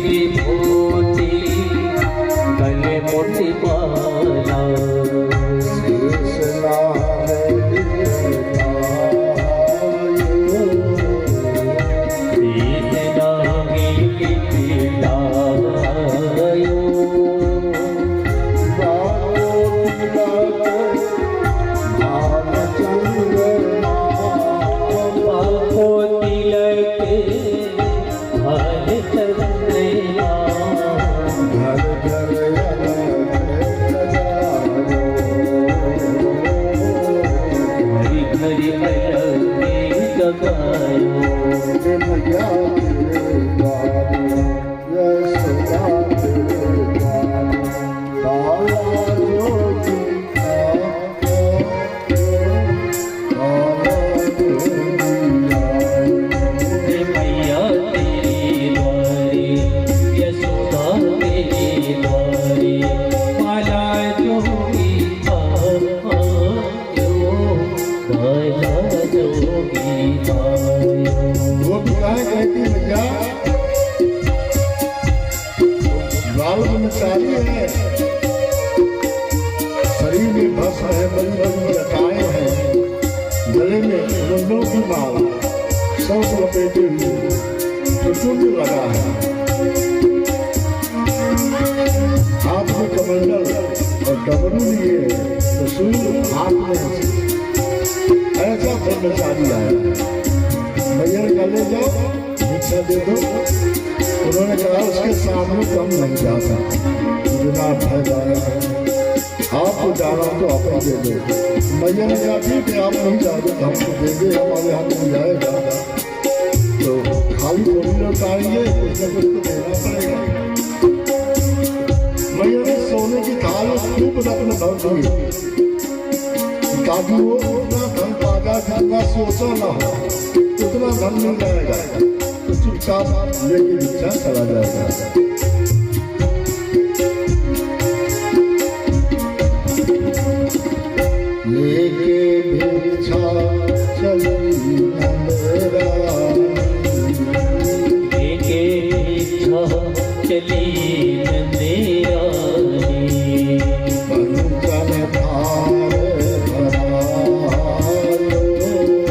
विभूति गले मोटी माला शरीर में भस है, बड़ी बड़ी लताएं हैं, गले में रंगों की माला सब लपेटे हुए त्रिशूल लगा है, हाथ में कमंडल और डमरू लिए त्रिशूल हाथ में ऐसा ब्रह्मचारी आया। भैया गले जाओ भिक्षा दे दो। उन्होंने कहा उसके सामने तो हम नहीं जाता, बिना फायदा है, आपको जाना तो आप दे दो। मैया ने कहा ठीक है आप नहीं जाते तो हमको दे दे, हमारे हाथ में जाएगा तो खाली थोड़ी लौटाएंगे, कुछ न कुछ तो देना पड़ेगा। मैया ने सोने की थाल खूब रत्न भर दी ताकि वो उतना धन पागा जितना सोचा ना हो उतना धन मिल जाएगा, तो चुपचाप लेके भिक्षा चला जाएगा। लेके भिक्षा चली नंदरानी, लेके भिक्षा चली नंदरानी, पंचन थार भरायो,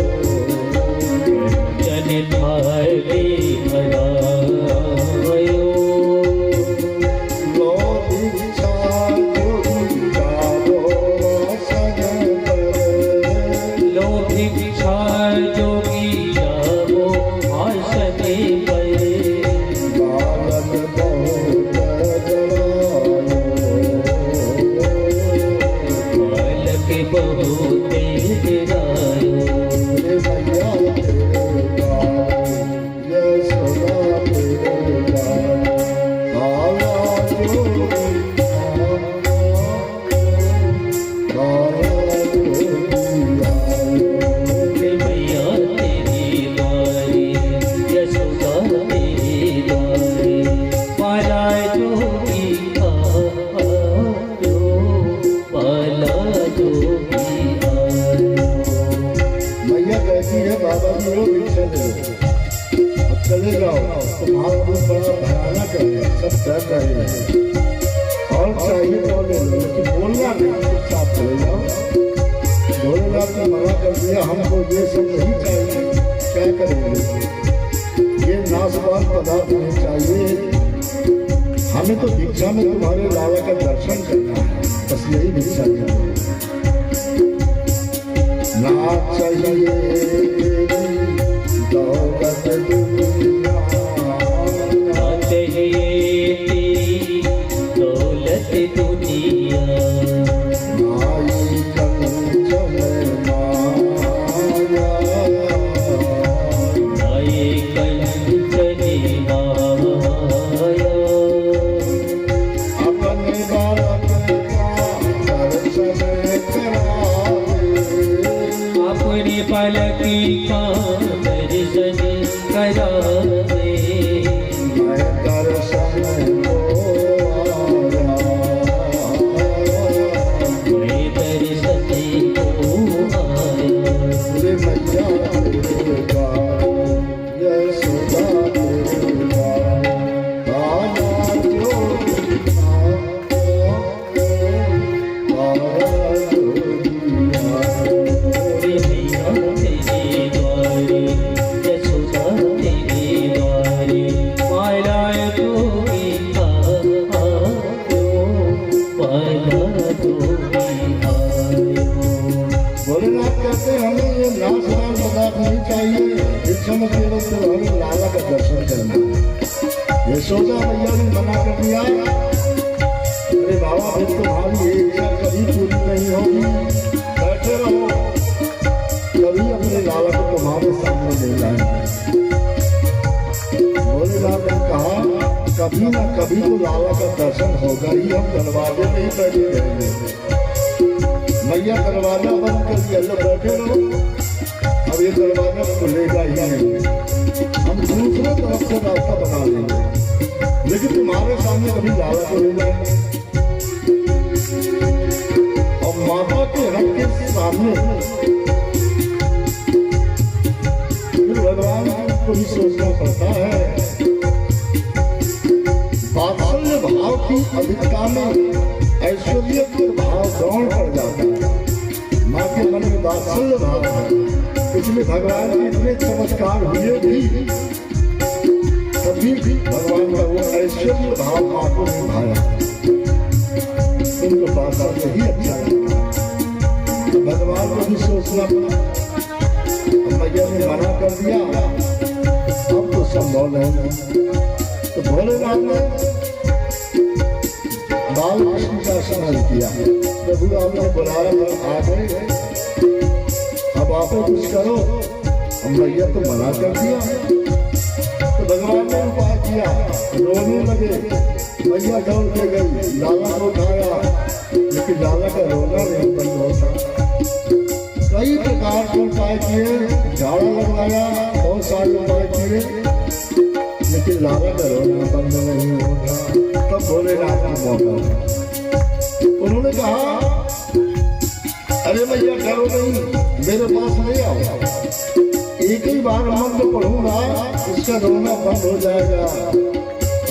पंचन थार भरायो, लो भिक्षा जोगी जाओ आसने पर, बालक बहुत जवानो, बालक बहुत जवानो, रे भैया ये सदा तेरा बाला जोगी बाबा जी वो भिक्षा दे दो, अब चले जाओ। तुम्हारा रूप बड़ा भयानक है, सब डर रहे हैं और चाहिए तो ले लो, लेकिन बोलना नहीं, चुपचाप चले जाओ। भोलेनाथ ने मना कर दिया हमको ये सब नहीं चाहिए, क्या करेंगे, ये नाशवान पदार्थ नहीं चाहिए, हमें तो भिक्षा में तुम्हारे लाला का दर्शन करना है, बस यही भिक्षा करना है। ना चाहिए दौलत दुनिया, ना चाहिए तेरी दौलत दुनिया, माई कंचन माया, माई कंचन माया, अपने बालक का दर्शन अपने पलकी का दर्शन करा दे, मैं दर्शन को आया, मैं दर्शन को आया, रे मैया तेरे यशोदा मैया ने मना कर दिया, अरे बाबा फिर तुम्हारी एक इच्छा कभी पूरी नहीं होगी, बैठे रहो, कभी अपने लाला को तुम्हारे सामने ले जाएंगे। भोलेनाथ ने कहा कभी ना कभी तो लाला का दर्शन होगा ही, हम दरवाजे में ही बैठे रहेंगे। मैया दरवाजा बंद कर दिया, लो बैठे रहो, अब ये दरवाजा खुलेगा ही नहीं, हम दूसरे तरफ से रास्ता बना लेंगे, लेकिन तुम्हारे सामने कभी लाला को ले जाएंगे। और माता के हक के सामने फिर भगवान को भी सोचना पड़ता है। वात्सल्य भाव की अधिकता में ऐश्वर्य के भाव गौण पड़ जाता है। माँ के मन में वात्सल्य भाव है, इसलिए भगवान के इतने चमत्कार हुए भी कभी भी भगवान का वो ऐश्वर्य भाव माँ को निभाया, उनको वात्सल्य ही अच्छा लगता। तो भगवान को भी सोचना पड़ा, मैया ने मना कर दिया, अब तो संभव नहीं। तो भोलेनाथ ने बाल कृष्ण का स्मरण किया, प्रभु आपने बुलाया था, आ गए, अब आप कुछ करो। हम मैया तो मना कर दिया, तो भगवान ने उपाय किया, रोने लगे, मैया दौड़ के गई, लाला को उठाया, लेकिन लाला का रोना नहीं बंद होता। कई प्रकार के उपाय किए, झाड़ा लगवाया, बहुत सारे उपाय किए, लेकिन लाला का रोना बंद नहीं होता। तब भोलेनाथ का मौका, उन्होंने कहा अरे मैया डरो नहीं, मेरे पास नहीं आओ, एक ही बार मंत्र पढ़ूंगा, इसका रोना बंद हो जाएगा,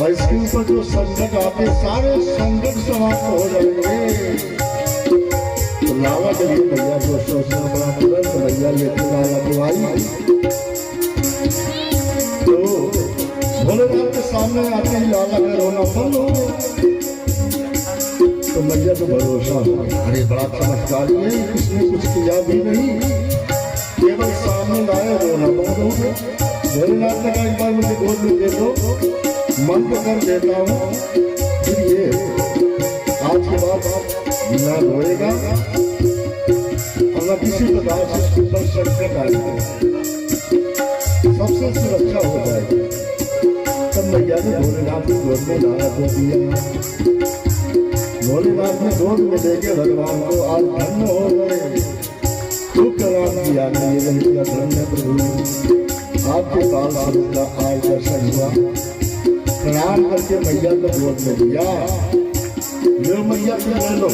और इसके ऊपर जो संकट आते सारे संकट समाप्त हो जाएंगे। तो लाला के लिए मैया को सोचना बड़ा, तुरंत मैया लेके लाला को आई। तो भोलेनाथ के सामने आते ही लाला का रोना बंद हो गया। तो मैया को भरोसा हो गया, अरे बड़ा चमत्कारी है, इसने कुछ किया भी नहीं, केवल सामने लाया, रोना बंद हो गया। भोलेनाथ ने कहा एक बार मुझे गोद में दे दो, मंत्र कर देता हूँ, फिर ये आज के बाद न रोएगा और न किसी प्रकार से इसके ऊपर संकट आएगा, सबसे सुरक्षा हो जाएगी। तब मैया ने भोलेनाथ को गोद में लाया को दिया। भोलेनाथ ने गोद में देके भगवान को आज धन्य हो गए, खूब प्रणाम किया, ये धन्य प्रभु आपके बाल स्वरूप का आज दर्शन हुआ। प्रणाम करके मैया को गोद में दिया, लो मैया को ले लो,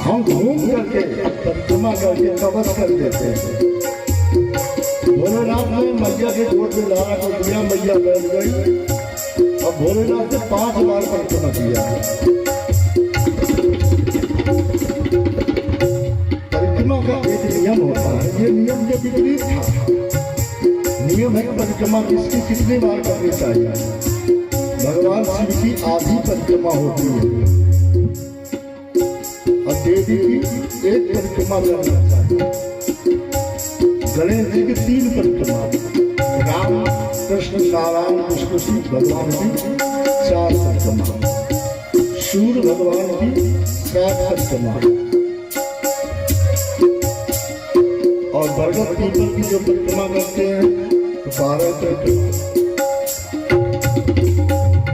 हम घूम करके परिक्रमा करके कवच कर देते हैं। भोलेनाथ ने मैया के गोद में लाला को दिया, मैया बैठ गई, और भोलेनाथ ने 5 बार परिक्रमा किया। परिक्रमा का एक नियम होता है, ये नियम के विपरीत था। नियम है परिक्रमा किसकी कितनी बार करनी चाहिए। भगवान शिव की आधी परिक्रमा होती है और देवी की एक परिक्रमा करना चाहिए। गणेश जी की 3 परिक्रमा, राम कृष्ण नारायण विष्णु शिव भगवान की 4 परिक्रमा, सूर्य भगवान की 7 परिक्रमा, और बरगद पीपल की जो परिक्रमा करते हैं तो 12 परिक्रमा।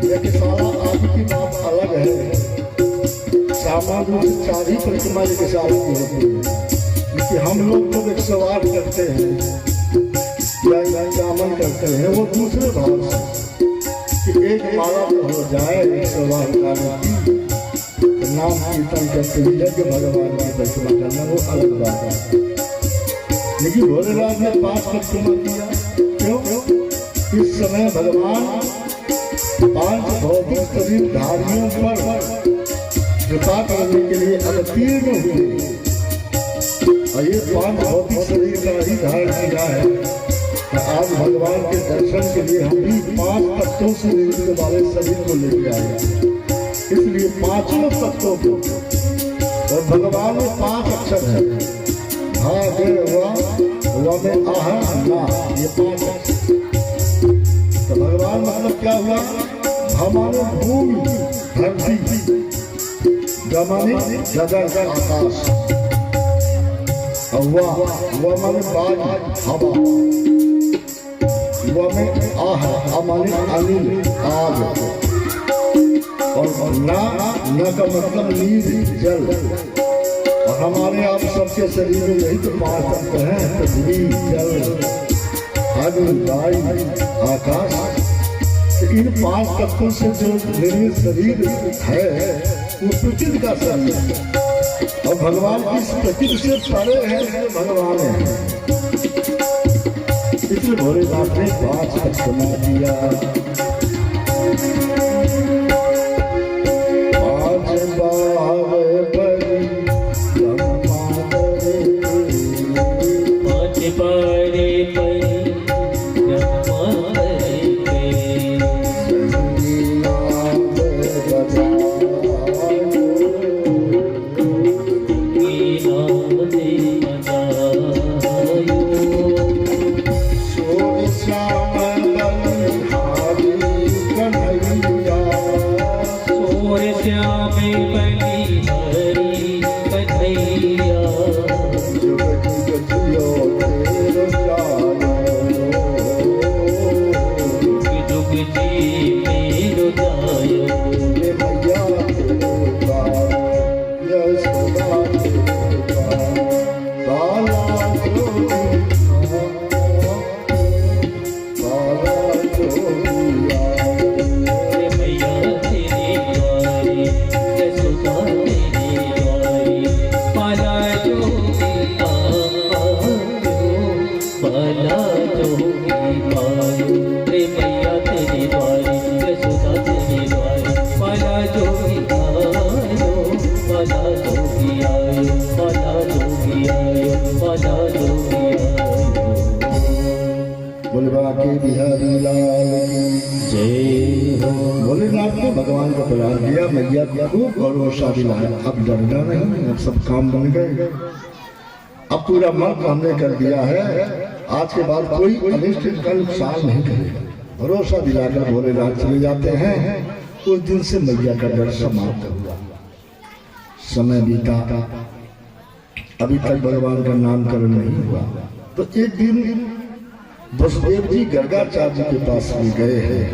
यह सारा आदि की बात अलग है, सामान्य रूप से 4 ही परिक्रमा एक साल की होती है, लेकिन हम लोग जब 108 करते हैं या जामन करते हैं, वो दूसरे भाव से कि एक माला तो हो जाए 108 कार्य की, नाम कीर्तन करते हुए यज्ञ भगवान की परिक्रमा करना वो अलग बात है। लेकिन भोलेनाथ ने 5 परिक्रमा किया, क्यों? इस समय भगवान 5 भौतिक शरीरधारियों पर कृपा करने के लिए अवतीर्ण हुए, और ये 5 भौतिक शरीर का ही धारण किया है। तो आज भगवान के दर्शन के लिए हम भी 5 तत्वों से मिलने वाले शरीर को लेके आए, इसलिए 5 तत्वों को, और भगवान में 5 अक्षर है, हाँ हुआ में आह ना, ये 5 अक्षर। मतलब क्या हुआ? हमारे भूमि धरती, गमाने जगह आकाश, हुआ माने बाज हवा, हुआ में आह हमारे अनिल आग, और ना का मतलब नीर जल। और हमारे आप सबके शरीर में यही तो 5 तत्व हैं, पृथ्वी, जल, अग्नि, वायु, आकाश। इन 5 तत्वों से जो मेरे शरीर है वो प्रकृति का शरीर है, और भगवान इस प्रकृति से परे है, भगवान है। इसलिए भोलेनाथ ने 5 तत्व बना दिया। 5 बावे परी भोलेनाथ ने भगवान को बुला दिया, मैया को भरोसा दिलाया। अब डरना नहीं, अब सब काम बन गए, अब पूरा मन हमने कर दिया है, आज के बाद कोई अनिष्ट का नुकसान नहीं करेगा। भरोसा दिलाकर भोलेनाथ चले जाते हैं। उस दिन से मैया का डर समाप्त हुआ। समय बीता, अभी तक भगवान का नामकरण नहीं हुआ। तो एक दिन वसुदेव जी गर्गाचार्य के पास भी गए हैं।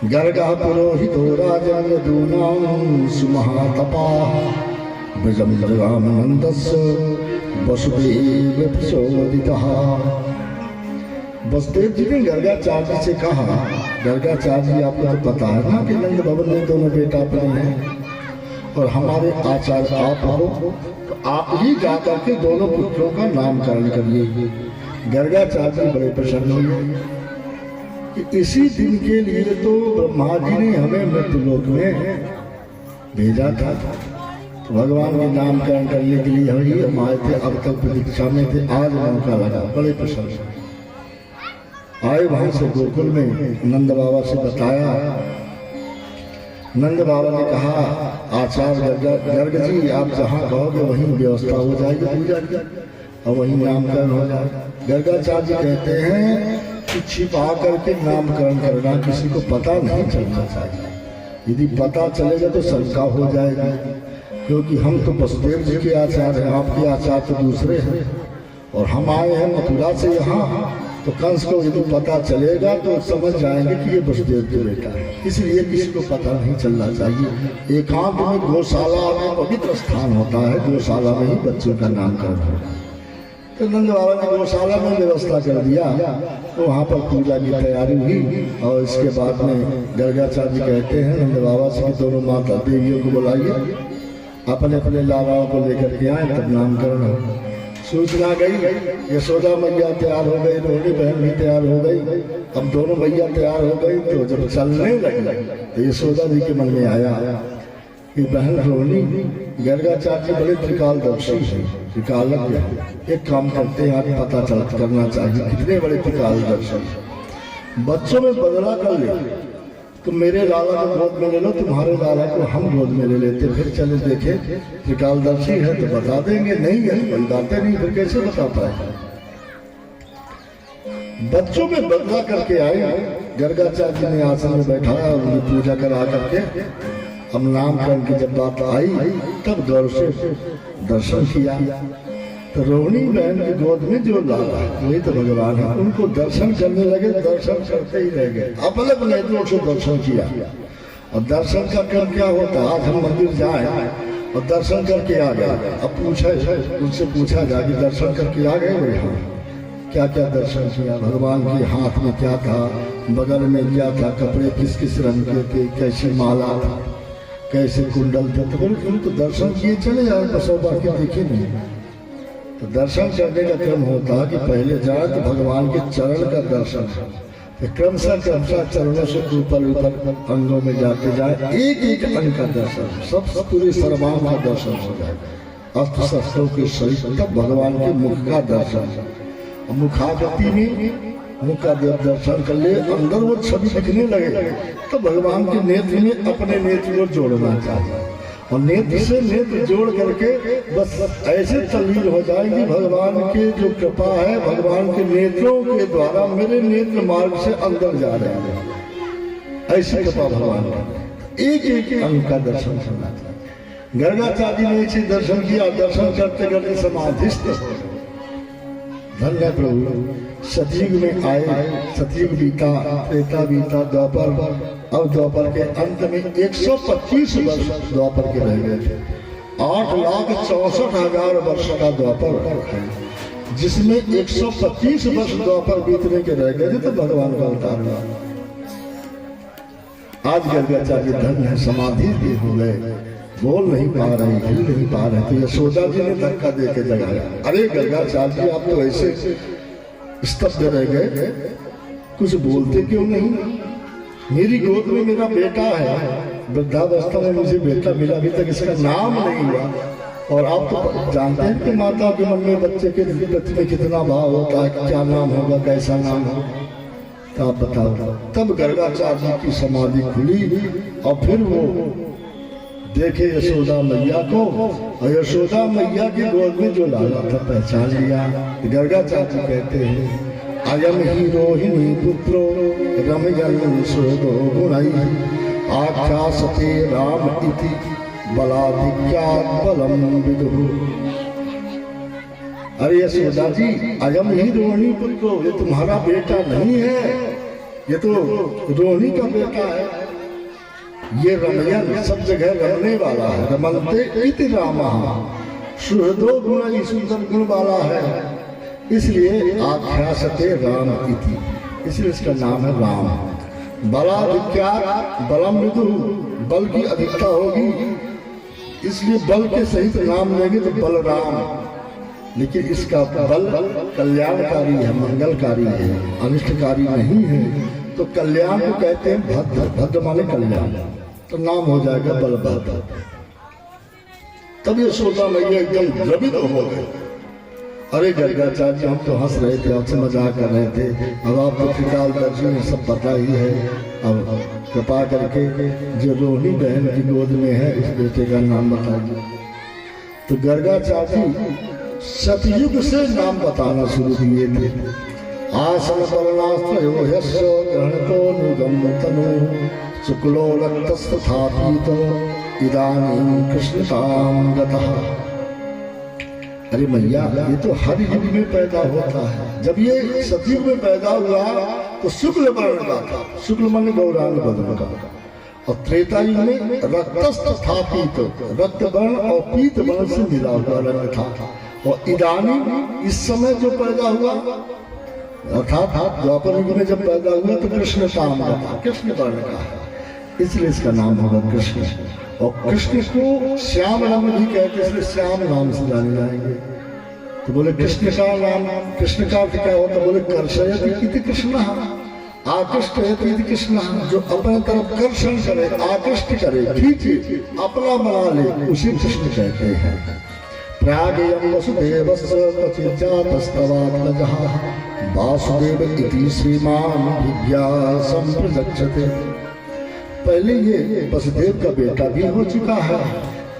गर्गा पुरोहितो राजन यदूनां सुमहातपा ब्रजमनन्दस्य वसुदेव प्रचोदितः। वसुदेव जी ने गर्गाचार्य से कहा, गर्गाचार्य जी आपको तो पता है ना कि नंद भवन में दोनों बेटा अपने हैं, और हमारे आचार्य आप हो, तो आप ही जाकर के दोनों पुत्रों का नामकरण करिए। गर्गाचार्य बड़े प्रसन्न हुए कि इसी दिन के लिए तो ब्रह्मा जी ने हमें मृत्युलोक में भेजा था। तो भगवान के नामकरण करने के लिए हम आए थे, अब तक प्रतीक्षा में थे, आज मौका लगा। बड़े प्रसन्न आए। वहां से गोकुल में नंद बाबा से बताया। नंद बाबा ने कहा, आचार्य गर्ग जी आप जहाँ कहोगे वहीं व्यवस्था हो जाएगी पूजा की, और वहीं नामकरण हो जाएगा। गर्गाचार्य कहते हैं कि छिपा करके नामकरण करना किसी को पता नहीं चलना चाहिए। यदि पता चलेगा तो शंका हो जाएगी, क्योंकि हम तो वसुदेव जी के आचार्य हैं, आपके आचार्य तो दूसरे हैं, और हम आए हैं मथुरा से यहाँ। तो कंस को यदि पता चलेगा तो समझ जाएंगे कि ये वसुदेव के बेटा है, इसलिए किसी को पता नहीं चलना चाहिए। एकांत में गौशाला में पवित्र स्थान होता है, गौशाला में ही बच्चों का नामकरण होता है। तो नंद बाबा ने गौशाला में व्यवस्था कर दिया, तो वहाँ पर पूजा की तैयारी हुई। और इसके बाद में गर्गाचार्य कहते हैं नंद बाबा से, दोनों माता देवियों को बुलाइए, अपने अपने लालाओं को लेकर के आए, तब नामकरण हो। सूचना गई, यशोदा मैया तैयार हो गई, रोहिणी बहन भी तैयार हो गई। अब दोनों मैया तैयार हो गई, तो जब चलने लगी तो यशोदा जी के मन में आया कि बहन रोहिणी, गर्गाचार्य बड़े त्रिकालदर्शी है, त्रिकालज्ञ है, एक काम करते हैं, आज पता चल करना चाहिए कितने बड़े त्रिकालदर्शी। बच्चों में बदला कर ले, तो मेरे लाला को गोद में ले लो, तुम्हारे लाला को हम गोद में ले लेते, फिर चले देखे त्रिकालदर्शी है तो बता देंगे, नहीं है कोई बातें नहीं, फिर कैसे बता पाए। बच्चों में बदला करके आई। गर्गाचार्य जी ने आसन में बैठाया और उनकी पूजा करा करके अब नामकरण की जब बात आई तब गौर से दर्शन किया तो रोहिणी बहन की गोद में जो लाला वही तो भगवान है। उनको दर्शन करने लगे, दर्शन करते ही रह गए। अब अलग नेत्रों से दर्शन किया। और दर्शन का क्रम क्या होता है, आज हम मंदिर जाए और दर्शन करके आ गए। अब पूछा उनसे पूछा जाए कि दर्शन करके आ गए भाई, हाँ क्या क्या दर्शन किया, भगवान के हाथ में क्या था, बगल में क्या था, कपड़े किस किस रंग के थे, कैसी माला था, कैसे कुंडल थे। तो बोले तुम तो दर्शन किए चले जाओ, बस और बाकी देखे नहीं। तो दर्शन करने का क्रम होता कि पहले जाए तो भगवान के चरण का दर्शन, क्रमशः चरणों से ऊपर ऊपर अंगों में जाते जाए, एक एक अंग का दर्शन, सब पूरे सर्वांग का दर्शन हो जाएगा। अस्त्र शस्त्रों के सहित तब भगवान के मुख का दर्शन। मुखागति में मुख का दर्शन कर ले, अंदर वो छवि दिखने लगे तो भगवान के नेत्र में अपने नेत्र को जोड़ना चाहिए और नेत्र से नेत्र जोड़ करके बस ऐसे तल्लीन हो जाएंगे भगवान के जो कृपा है, भगवान के नेत्रों के द्वारा मेरे नेत्र मार्ग से अंदर जा रहे हैं। ऐसी कृपा भगवान का एक एक अंग का दर्शन करना चाहिए। गर्गाचार्य ने ऐसे दर्शन किया, दर्शन करते करते समाधिस्थ। धन्य प्रभु सतयुग में आए, सतयुग बीता, त्रेता बीता, द्वापर, अब द्वापर के अंत में 125 वर्ष द्वापर के रह गए थे। 8,64,000 वर्ष का द्वापर है, जिसमें 125 वर्ष द्वापर बीतने के रह गए थे तो भगवान का अवतार हुआ। आज गर्गाचार्य धन्य समाधि भी हो गए, बोल नहीं पा रहे, हिल नहीं पा रहे। तो यशोदा जी ने धक्का दे के जगाया, अरे गर्गाचार्य जी आप तो ऐसे स्तब्ध रह गए, कुछ बोलते क्यों नहीं? मेरी गोद में मेरा बेटा है, वृद्धावस्था में मुझे बेटा मिला, अभी तक इसका नाम नहीं हुआ। और आप तो जानते हैं कि माता के मन में बच्चे के प्रति में कितना भाव होता है, क्या नाम होगा, कैसा नाम होगा। तो आप बताओ, तब गर्गाचार्य जी की समाधि खुली और फिर वो देखे यशोदा मैया को, और यशोदा मैया की गोद में जो लाला था पहचान लिया। गर्गाचार्य कहते हैं अयम ही रोहिणी पुत्रो रमयन् सुहृदो गुणैः आख्यासते राम इति बलाधिक्यात् बलं विदुः। अरे यशोदा जी, अयम ही रोहिणी पुत्रो, ये तुम्हारा बेटा नहीं है, ये तो रोहिणी का बेटा है। ये रमयन सब जगह रमने वाला है, रमन्ते इति रामः, सुहृदो गुणैः सुंदर गुण वाला है, इसलिए आख्यासते राम इति, इसलिए इसका नाम है राम। बलाधिक्यात् बलम विदुः, बल की अधिकता होगी इसलिए बल के सहित नाम लेंगे तो बलराम। लेकिन इसका बल कल्याणकारी है, मंगलकारी है, अनिष्टकारी नहीं है। तो कल्याण को कहते हैं भद्र, भद्र माने कल्याण, तो नाम हो जाएगा बलभद्र। तब यशोदा मैया एकदम द्रवित हो गए। अरे गर्गाचार्य हम तो हंस रहे थे, आपसे मजाक कर रहे थे, अब आप तो त्रिकालदर्शी में सब पता ही है। अब कृपा करके जो रोहिणी बहन की गोद में है इस बेटे का नाम बताइए। तो गर्गाचार्य सतयुग से नाम बताना शुरू किए थे। आसन बलनास्त्रयो यस्य ग्रहणतो निगम तनु शुक्लो रक्तस्तथापीतो इदानीं कृष्णतां गतः। अरे मैया, ये तो हर युग में पैदा होता है। जब ये सतयुग में पैदा हुआ तो शुक्ल वर्ण का था, शुक्ल माने गौरांग वर्ण का, और त्रेता युग में रक्तस्थ था पीत, रक्त वर्ण और पीत वर्ण से मिला हुआ रंग था। और इदानी इस समय जो पैदा हुआ अर्थात द्वापर युग में जब पैदा हुआ तो कृष्ण काम का था, कृष्ण वर्ण का है, इसलिए इसका नाम होगा कृष्ण। और कृष्ण को श्याम नाम भी कहते, इसलिए श्याम नाम से जाने जाएंगे। तो बोले कृष्ण का नाम, कृष्ण का अर्थ क्या होता? बोले कर्षयति इति कृष्ण, आकृष्टयति इति कृष्ण, जो अपने तरफ कर्षण करे, आकृष्ट करे, खींचे, अपना बना ले, उसी कृष्ण कहते हैं। प्रागेयं वसुदेवस्य क्वचिज्जातस्तवात्मजः वासुदेव इति श्रीमान् विद्यासं प्रजक्षते। पहले ये वसुदेव का बेटा भी हो चुका है,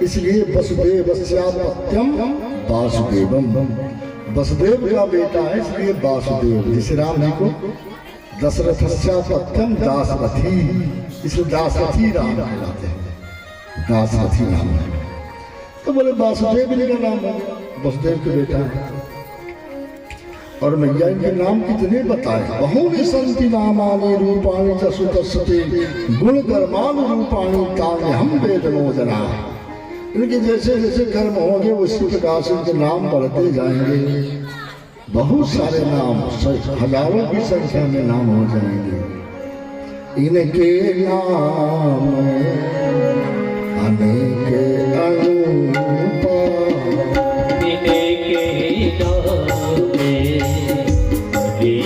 इसलिए वसुदेवस्यापत्यम वासुदेवम, वसुदेव का बेटा है इसलिए वासुदेव। जिसे राम जी को दशरथस्यापत्यम दासरथी, इसलिए दासरथी राम कहलाते हैं, दासरथी नाम है। तो बोले वासुदेव जी का नाम है, वसुदेव के बेटा है। और मैया इनके नाम कितने बताए, बहुनि संति नामानि रूपाणि च सुतस्ते गुण कर्माणि रूपाणि तानि हम वेदनो जना। इनके जैसे जैसे कर्म होंगे उसी प्रकार से इनके नाम बढ़ते जाएंगे। बहुत सारे नाम, हजारों की संख्या में नाम हो जाएंगे। इनके नाम अनेक अनुपा, इनके नाम अनेक अनुपा,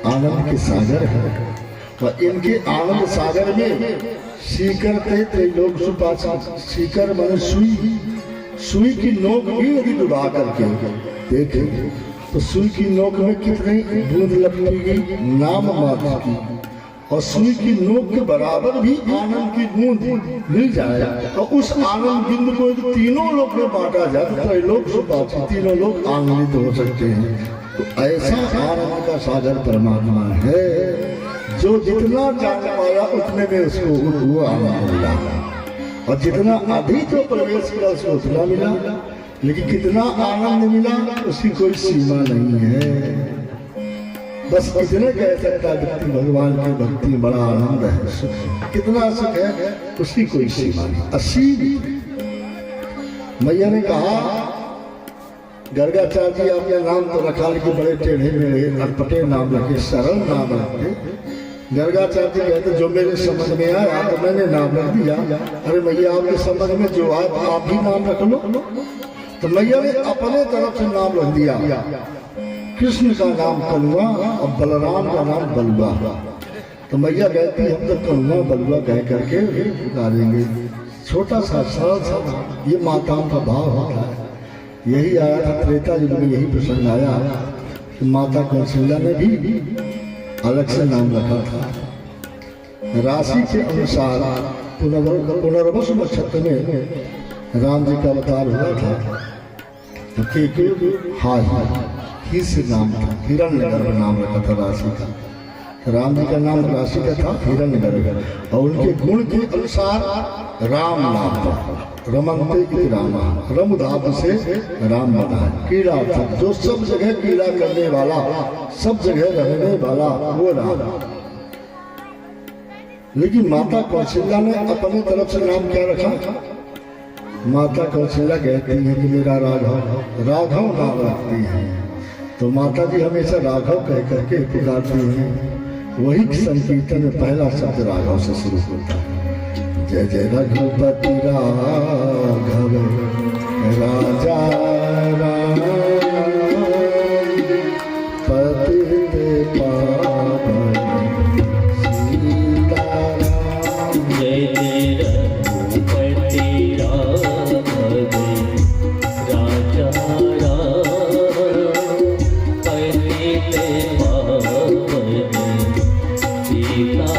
आनंद के सागर है। तो इनके आनंद सागर में सीकर त्रैलोक सुपाचा, सीकर माने सुई, सुई की नोक भी यदि डुबा करके देखें तो सुई की नोक में कितनी बूंद लपटेगी नाम मात्र की, और सुई की नोक के बराबर भी आनंद की बूंद मिल जाए तो उस आनंद बिंदु को तीनों लोग में बांटा जाए तो त्रैलोक सुपाचा, तीनों लोग आनंदित हो सकते हैं। तो ऐसा आनंद का सागर परमात्मा है जो जितना जान पाया उतने में उसको वो आनंद मिला, और जितना अधिक जो प्रवेश किया उसको उतना मिला। लेकिन कितना आनंद मिला उसकी कोई सीमा नहीं है। बस कितने कह सकता व्यक्ति भगवान की भक्ति में बड़ा आनंद है, सुख कितना सुख है उसकी कोई सीमा नहीं, असीम। मैया ने कहा गर्गाचार्य जी आपने नाम तो रखा लेकिन बड़े टेढ़े मेढ़े अटपटे नाम रखे, सरल नाम रखे। गर्गाचार्य जी कहते जो मेरे समझ में आया तो मैंने नाम रख दिया। अरे मैया आपके समझ में जो आए आप भी नाम रख लो। तो मैया ने अपने तरफ से नाम रख दिया, कृष्ण का नाम कलुआ और बलराम का नाम बलुआ। तो मैया कहती हम तो कलुआ बलुआ कह करके पुकारेंगे। छोटा सा सरल सा ये माताओं का भाव होता है। यही आया था त्रेता युग में, यही प्रसंग आया कि माता कौशल्या ने भी अलग से नाम रखा था। राशि के अनुसार पुनर्वसु नक्षत्र में राम जी का अवतार हुआ था। ही से नाम था, हिरण्यगर्भ नाम रखा था राशि का। राम जी का नाम राशि का था हिरण्यगर्भ, और उनके गुण के अनुसार राम नाम था। रमनते रामा, रम धातु से राम बना है। कीड़ा था जो सब जगह कीड़ा करने वाला, सब जगह रहने वाला वो राम। लेकिन माता कौशल्या ने अपने तरफ से नाम क्या रखा? माता कौशल्या कहती है कि मेरा राघव, राघव नाम रखती है। तो माता जी हमेशा राघव कह करके पुकारती हैं। वही संकीर्तन में पहला शब्द राघव से शुरू होता है। जय जय रघुपति राघव राजा राम, पतित पावन सीताराम। जय जय रघुपति राघव राजा राम, पतित पावन सीताराम।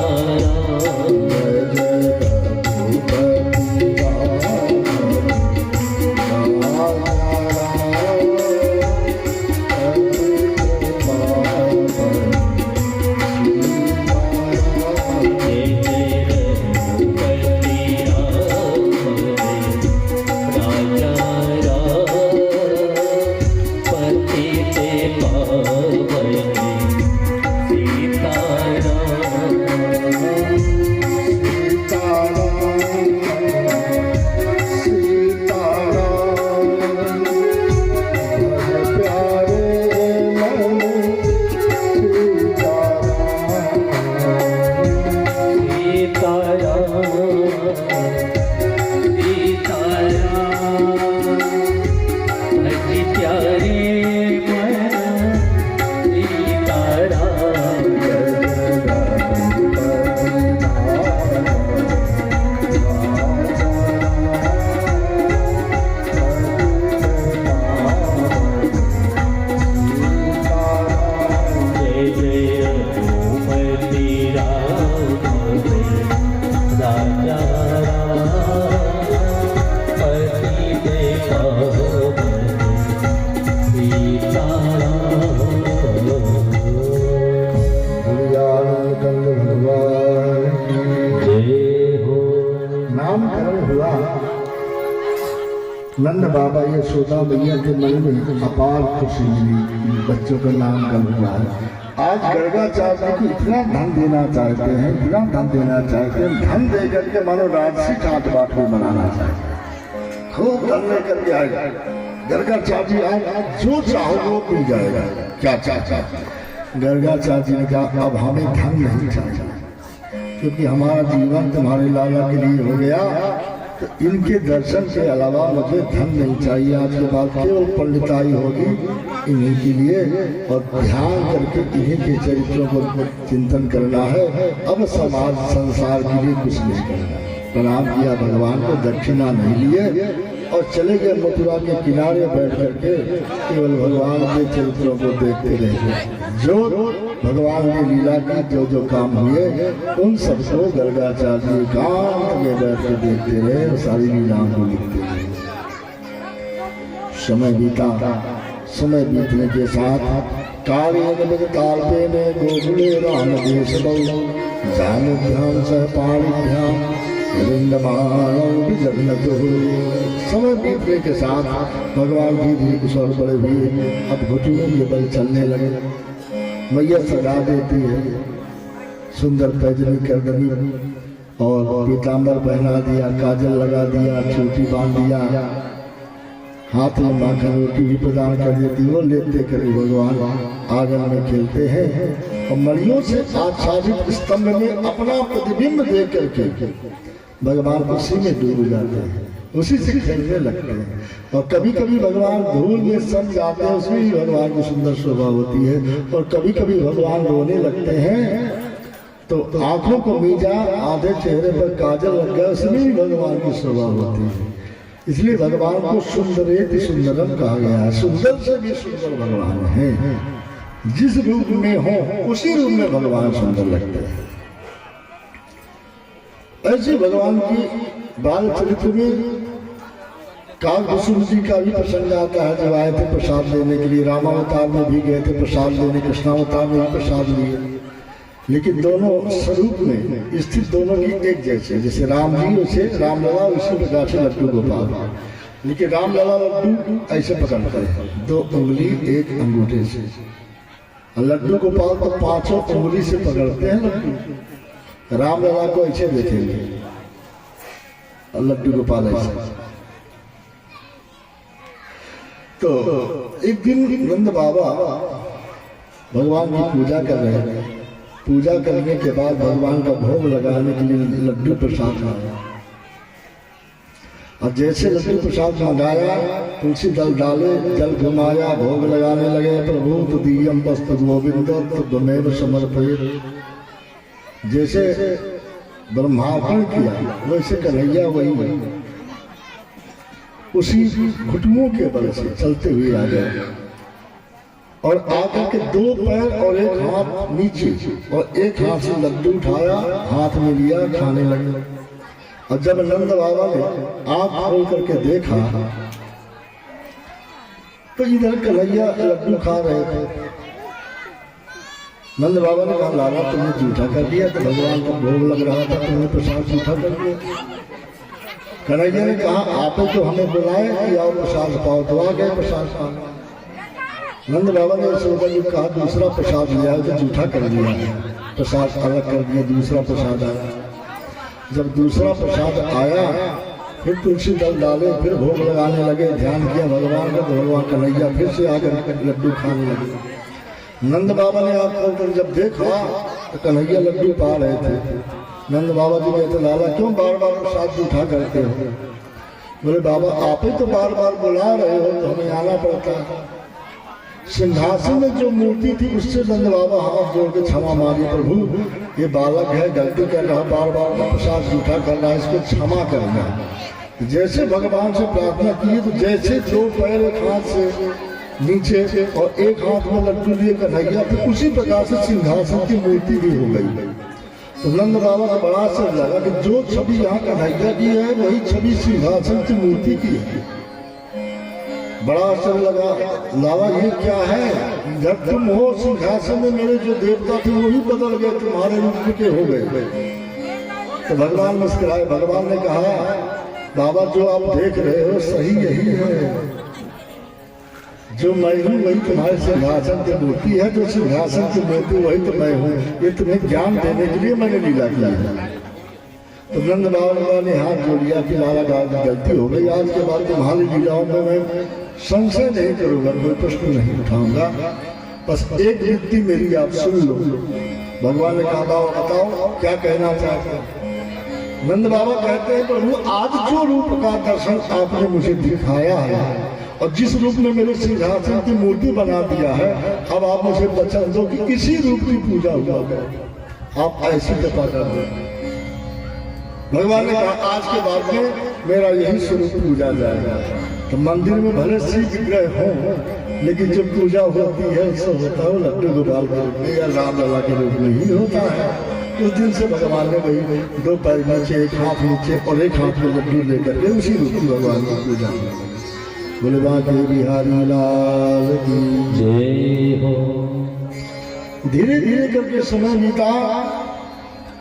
नंद बाबा यशोदा मैया के मन में अपार खुशी मिली, बच्चों का नाम कर हुआ है। आज गर्गाचार्य को इतना धन देना चाहते हैं, इतना धन देना चाहते हैं, धन दे करके मानो राजसी काट बाट को बनाना चाहते हैं, खूब धन लेकर के आएगा गर्गाचार्य। आज जो चाहो वो मिल जाएगा। क्या चाहता? गर्गाचार्य ने कहा अब हमें धन नहीं चाहिए, क्योंकि हमारा जीवन तुम्हारे लाला के लिए हो गया, तो इनके दर्शन के अलावा मुझे धन नहीं चाहिए। आज के बाद केवल पंडिताई होगी इन्हीं के लिए, और ध्यान करके इन्हीं के चरित्रों को चिंतन करना है। अब समाज संसार के लिए कुछ नहीं करना। प्रणाम किया भगवान को, दक्षिणा नहीं लिए और चले गए मथुरा के किनारे बैठ करके केवल भगवान के चरित्रों को देखते रहे। जो भगवान ने लीला की, जो जो काम हुए, उन सबको गर्गाचार्य एकांत में बैठ के देखते रहे और सारी लीलाओं को लिखते रहे। समय बीता, समय बीतने के साथ काले ने गोकुले राम देश जानुभ्याम सह पाणिभ्याम समय बीतने के साथ भगवान भी कुशल बड़े हुए, अब घुटनों के बल चलने लगे। मैया सजा देती है, सुंदर पैजनी कर दी और पीताम्बर पहना दिया, काजल लगा दिया, चोटी बांध दिया, हाथ में माखन रोटी भी प्रदान कर देती। वो लेते कभी भगवान आंगन में खेलते हैं और मणियों से आच्छादित स्तंभ में अपना प्रतिबिंब देख करके भगवान उसी में डूब जाते हैं, उसी से खेलने लगते हैं। और कभी कभी भगवान धूल में सम जाते हैं, उसमें ही भगवान की सुंदर शोभा होती है। और कभी कभी भगवान रोने लगते हैं तो आंखों को मीजा, आधे चेहरे पर काजल लग गया, उसमें ही भगवान की शोभा होती है। इसलिए भगवान को सुंदरेति सुंदरम कहा गया है। सुंदर से भी सुंदर भगवान है, जिस रूप में हो उसी रूप में भगवान सुंदर लगते हैं। ऐसे भगवान की बाल चरित्र में कालभूषण जी का भी प्रसंग आता है, जब आए थे प्रसाद लेने के लिए। रामावतार में भी गए थे प्रसाद लेने, कृष्णावतार में भी प्रसाद लिए, लेकिन दोनों स्वरूप में स्थित दोनों की एक जैसे, जैसे राम जी वैसे रामलला, उसी प्रकार से लड्डू गोपाल। लेकिन रामलला लड्डू ऐसे पकड़ते हैं, 2 उंगली 1 अंगूठे से, और लड्डू गोपाल तो 5 उंगली से पकड़ते हैं लड्डू। रामलला को ऐसे देखेंगे और लड्डू गोपाल ऐसे। तो एक दिन नंद बाबा भगवान की पूजा कर रहे थे। पूजा करने के बाद भगवान का भोग लगाने के लिए लड्डू प्रसाद मंगाया, और जैसे लड्डू प्रसाद मंगाया, तुलसी दल डाले, जल घुमाया, भोग लगाने लगे। प्रभु तुदीयम वस्तु गोविंद तुमेव समर्पयेत्। जैसे ब्रह्मार्पण किया वैसे कन्हैया वही उसी घुटनों के बल से चलते हुए आ गए, और आकर के 2 पैर और 1 हाथ नीचे, और 1 हाथ से लड्डू उठाया, हाथ में लिया, खाने लगे। और जब नंद बाबा ने आंख खोल करके देखा तो इधर कन्हैया लड्डू खा रहे थे। नंद बाबा ने कहा, लाला तुमने जूठा कर दिया, तो भगवान का भोग लग रहा था, तुमने प्रसाद जूठा कर दिया। कन्हैया ने कहा, आपने तो हमें बुलाए कि आओ प्रसाद पाओ, तो आ गए प्रसाद पाओ। नंद बाबा ने यशोदा जी कहा, दूसरा प्रसाद लिया तो जूठा कर दिया, प्रसाद अलग कर दिया, दूसरा प्रसाद आया। जब दूसरा प्रसाद आया, फिर तुलसी दल डाले, फिर भोग लगाने लगे, ध्यान किया भगवान का, तो भगवान कन्हैया फिर से आकर लड्डू खाने लगे। नंद बाबा ने आंख खोलकर जब देखा तो कन्हैया लड्डू पा रहे थे। नंद बाबा जी कहते, लाला क्यों बार बार प्रसाद जूठा करते हो? बोले, बाबा आप ही तो बार बार बुला रहे हो, तो हमें आना पड़ता है। सिंहासन में जो मूर्ति थी उससे नंद बाबा हाथ जोड़ के क्षमा मांगी, प्रभु ये बालक है, गलती कर रहा, बार बार प्रसाद जूठा कर रहा है, इसको क्षमा करना। जैसे भगवान से प्रार्थना की, तो जैसे 2 पैर 1 हाथ से नीचे और 1 हाथ में लड्डू लिए कन्हैया, तो उसी प्रकार से सिंहासन की मूर्ति भी हो गई। तो नंद बाबा को बड़ा आश्चर्य लगा कि जो छवि यहाँ कन्हैया की है वही छवि सिंहासन की मूर्ति की है। बड़ा आश्चर्य लगा, लाला ये क्या है? जब तुम हो सिंहासन में, मेरे जो देवता थे वो ही बदल गए, तुम्हारे रूप के हो गए। तो भगवान मुस्कुराए। भगवान ने कहा, बाबा जो आप देख रहे हो सही यही है। जो मैं हूँ वही तुम्हारे सिंहासन की मूर्ति है, जो सिंहासन की मूर्ति वही तो मैं हूँ। ये तुम्हें ज्ञान देने के लिए मैंने लीला किया है। तो नंद बाबा ने हाथ जोड़ लिया कि लाला गलती हो गई, आज के बाद तुम्हारी लीलाओं में मैं संशय नहीं करूंगा, कोई प्रश्न नहीं उठाऊंगा। बस एक युक्ति मेरी आप सुन लो। भगवान ने कहा बाबा बताओ क्या कहना चाहते हो। नंद बाबा कहते हैं प्रभु आज जो रूप का दर्शन आपने मुझे दिखाया है और जिस रूप में मेरे सिंहासन की मूर्ति बना दिया है, अब आप मुझे वचन दो कि इसी रूप की पूजा हुआ, आप ऐसी कृपा कर दो। भगवान ने कहा आज के बाद में मेरा यही स्वरूप पूजा जाएगा। तो मंदिर में भले सी विग्रह हो, लेकिन जब पूजा होती है उससे होता है लड्डू गोपाल के रूप में या राम लला के रूप में ही होता है। उस दिन से भगवान ने वही दो पैर नीचे, एक हाथ नीचे और एक हाथ में लड्डू लेकर के उसी रूप में भगवान की पूजा। बोले बांके बिहारी लाल की जय हो। धीरे धीरे करके समय बीता,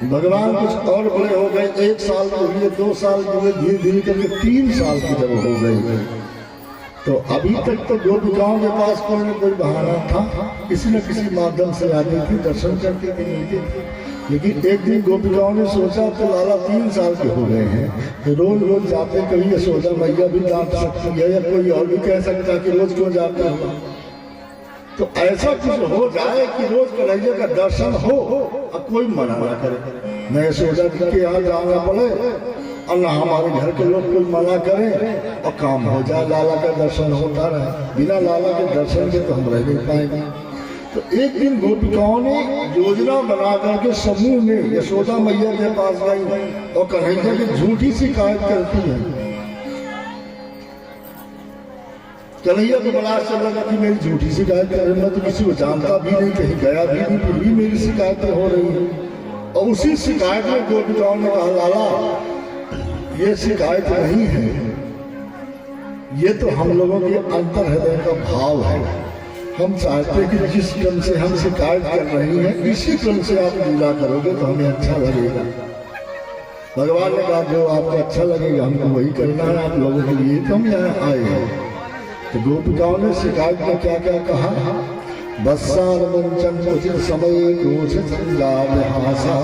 भगवान कुछ और बड़े हो गए। 1 साल के हुए, 2 साल के हुए, धीरे धीरे करके 3 साल की जब हो गई। तो अभी तक तो गोपिकाओं के पास कोई न कोई बहाना था, किसी न किसी माध्यम से आती थी, दर्शन करती थी, मिलती थी। लेकिन एक दिन गोपिकाओं ने सोचा तो लाला 3 साल के हो गए हैं, तो रोज रोज जाते, कभी यशोदा मैया भी डांट सकती है या कोई और भी कह सकता है कि रोज क्यों जाते हो। तो ऐसा कुछ हो जाए कि रोज कन्हैया का दर्शन हो और कोई मना ना करे, न यशोदा जी के यहाँ जाना पड़े और न हमारे घर के लोग कोई मना करें और काम हो जाए, लाला का दर्शन होता रहे। बिना लाला के दर्शन के तो हम रह नहीं पाएंगे। तो एक दिन गोपिकाओं ने योजना बना करके समूह में यशोदा मैया के पास गई और कन्हैया की झूठी शिकायत करती है। कन्हैया को बड़ा आश्चर्य लगा कि मेरी झूठी शिकायत कर रही, मैं तो किसी को जानता भी नहीं, कहीं गया भी नहीं, फिर भी मेरी शिकायतें हो रही हैं। और उसी शिकायत में गोपिकाओं ने कहा लाला ये शिकायत नहीं है, ये तो हम लोगों के अंतर हृदय का भाव है। हम चाहते हैं कि जिस क्रम से हम शिकायत कर रही हैं इसी क्रम से आप लीला करोगे तो हमें अच्छा लगेगा। भगवान ने कहा जो आपको अच्छा लगेगा हमको वही करना है आप लोगों के लिए, तो हम यहाँ आए हैं। तो गोपिकाओं ने शिकायत में क्या क्या कहा, बस्सार मंचन उचित समय कोश संजासा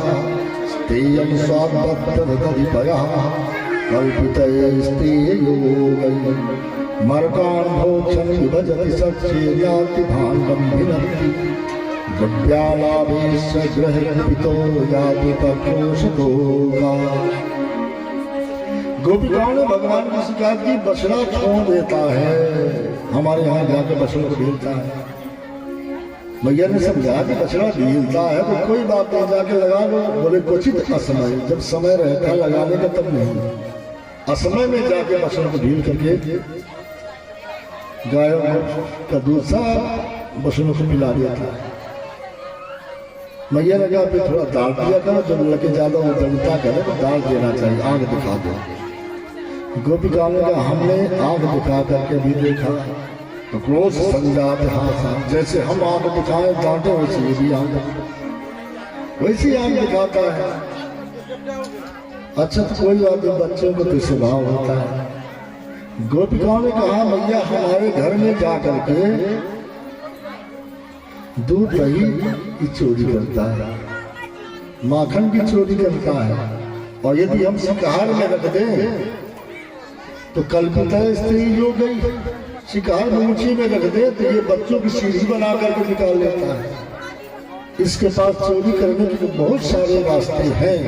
तेयम स्वादपया कल्पितस्ते योगै मर्कान भोक्षण विभजति सच्चे जाति भांगम भिनन्ति द्रव्यालाभेश ग्रहणपितो याति पक्षोषतोगा। गोपिकाओं ने भगवान की शिकायत की, बछड़ा छोड़ देता है, हमारे यहाँ जाकर बछड़ों को ढीलता है। मैया ने समझा कि बछड़ा ढीलता है तो कोई बात नहीं, जाके लगा लो। बोले क्वचित असमय, जब समय रहता है लगाने का तब नहीं, असमय में जाके बछड़ों को ढील करके गायों का दूध सब बछड़ों को पिला दिया था। मैया ने कहा फिर थोड़ा दाल दिया करो, जब लड़के ज्यादा उदंता करे तो दाल देना चाहिए, आग दिखा दो। गोपिकाओं ने कहा हमने आग दिखा करके भी देखा तो क्रोध संजात हासा, जैसे हम आग दिखाए डांटे वैसे भी आग वैसी आग दिखाता है। अच्छा तो कोई बात नहीं, बच्चों को तो स्वभाव होता है। गोपिकाओं ने कहा मैया हमारे घर में जा करके दूध दही की चोरी करता है, माखन की चोरी करता है, और यदि हम शिकार में रख दें तो कल्पिता स्त्री हो गई, शिकार में ऊंची में रख दे तो ये बच्चों की सीढ़ी बना करके निकाल लेता है। इसके पास चोरी करने के बहुत सारे रास्ते हैं।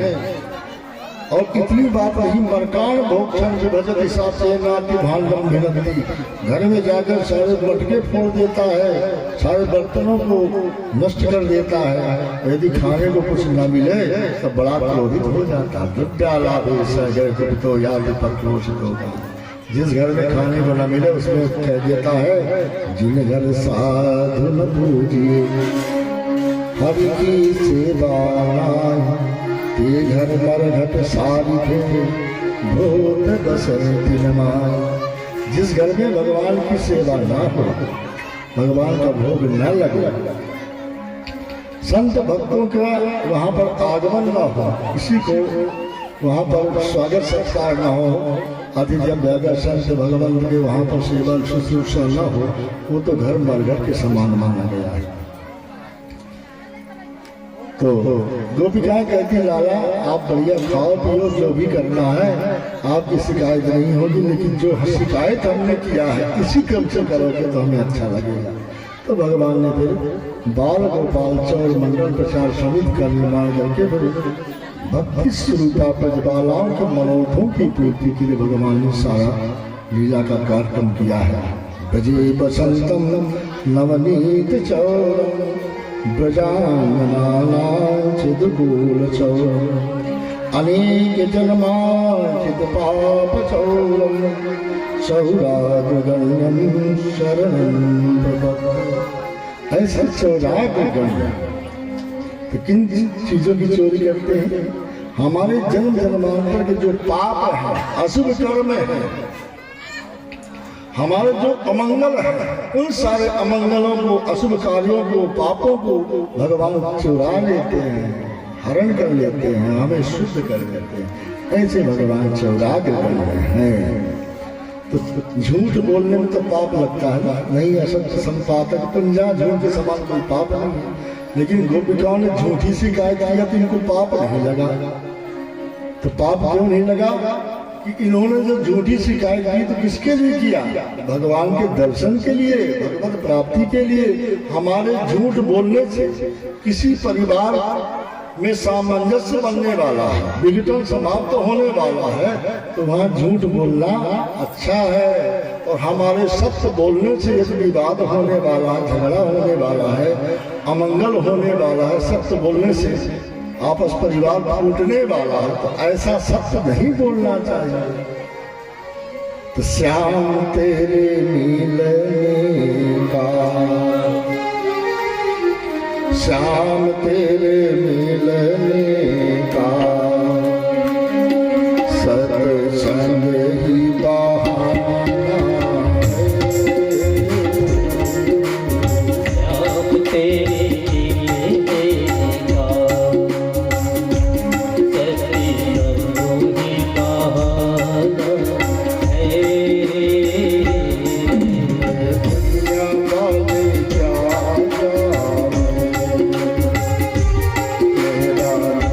और इतनी बात रही, मरकान भोक्षण विभजत हिसाब से नाती भांडम भिनन्ति, घर में जाकर सारे मटके फोड़ देता है, सारे बर्तनों को नष्ट कर देता है। यदि खाने को कुछ न मिले तो बड़ा क्रोधित हो जाता है। तो याद पक्रोषित होगा, जिस घर में खाने को न मिले उसमें कह देता है जिन घर साधु न पूजिए हरि की सेवा ते घर मरघट सारी थे भूत बसंती नमाय। जिस घर में भगवान की सेवा ना हो, भगवान का भोग न लगे, संत भक्तों का वहाँ पर आगमन ना हो, किसी को वहाँ पर स्वागत सत्कार न हो, आदि जब दर्शन से भगवान के वहाँ पर सेवा शुश्रूषा न हो वो तो घर मरघट के समान माना गया है। तो गोपिकाएं कहती लाला आप बढ़िया खाओ पियो जो भी करना है आपकी शिकायत नहीं होगी, लेकिन जो शिकायत हमने किया है इसी क्रम से करोगे तो हमें अच्छा लगेगा। तो भगवान ने फिर बाल गोपाल चौर मंडल प्रचार समिति का निर्माण करके फिर भक्ति स्वरूपा ब्रजबालाओं के मनोरथों की पूर्ति के लिए भगवान ने सारा लीला का कार्यक्रम किया है। ब्रजे बसंतम नवनीत चौरम ब्रजांगना चिदगोल चौरम अनेक जन्मार्जित पाप चौरम सौरागण्यम शरणं प्रपद्ये। ऐसे सौरागण्य तो किन चीजों की चोरी करते हैं? हमारे जन्म जन्मांतर के जो पाप है, अशुभ कर्म है, हमारे जो अमंगल है, उन सारे अमंगलों को, अशुभ कार्यों को, पापों को भगवान चुरा लेते हैं, हरण कर लेते हैं, हमें शुद्ध कर देते हैं। ऐसे भगवान चौराग करते हैं। तो झूठ बोलने में तो पाप लगता है ना, नहीं असत्य संपादक पुंजा, झूठ के समान कोई पाप नहीं है। लेकिन गोपिकाओं ने झूठी शिकायत किया तो इनको पाप नहीं लगा। तो पाप क्यों नहीं लगा? कि इन्होंने जो झूठी शिकायत की तो किसके लिए किया? भगवान के दर्शन के लिए, भगवत प्राप्ति के लिए। हमारे झूठ बोलने से किसी परिवार में सामंजस्य बनने वाला है, विघटन समाप्त होने वाला है, तो वहाँ झूठ बोलना अच्छा है। और हमारे सत्य बोलने से यदि विवाद होने वाला है, झगड़ा होने वाला है, अमंगल होने वाला है, सत्य बोलने से आपस परिवार टूटने वाला है, तो ऐसा सत्य नहीं बोलना चाहिए। तो श्याम तेरे मिलने का, श्याम तेरे मिलने का सत्संग ही बहाना श्याम तेरे मिलने का सत्संग ही बहाना है। दुनिया वाले क्या जाने मेरा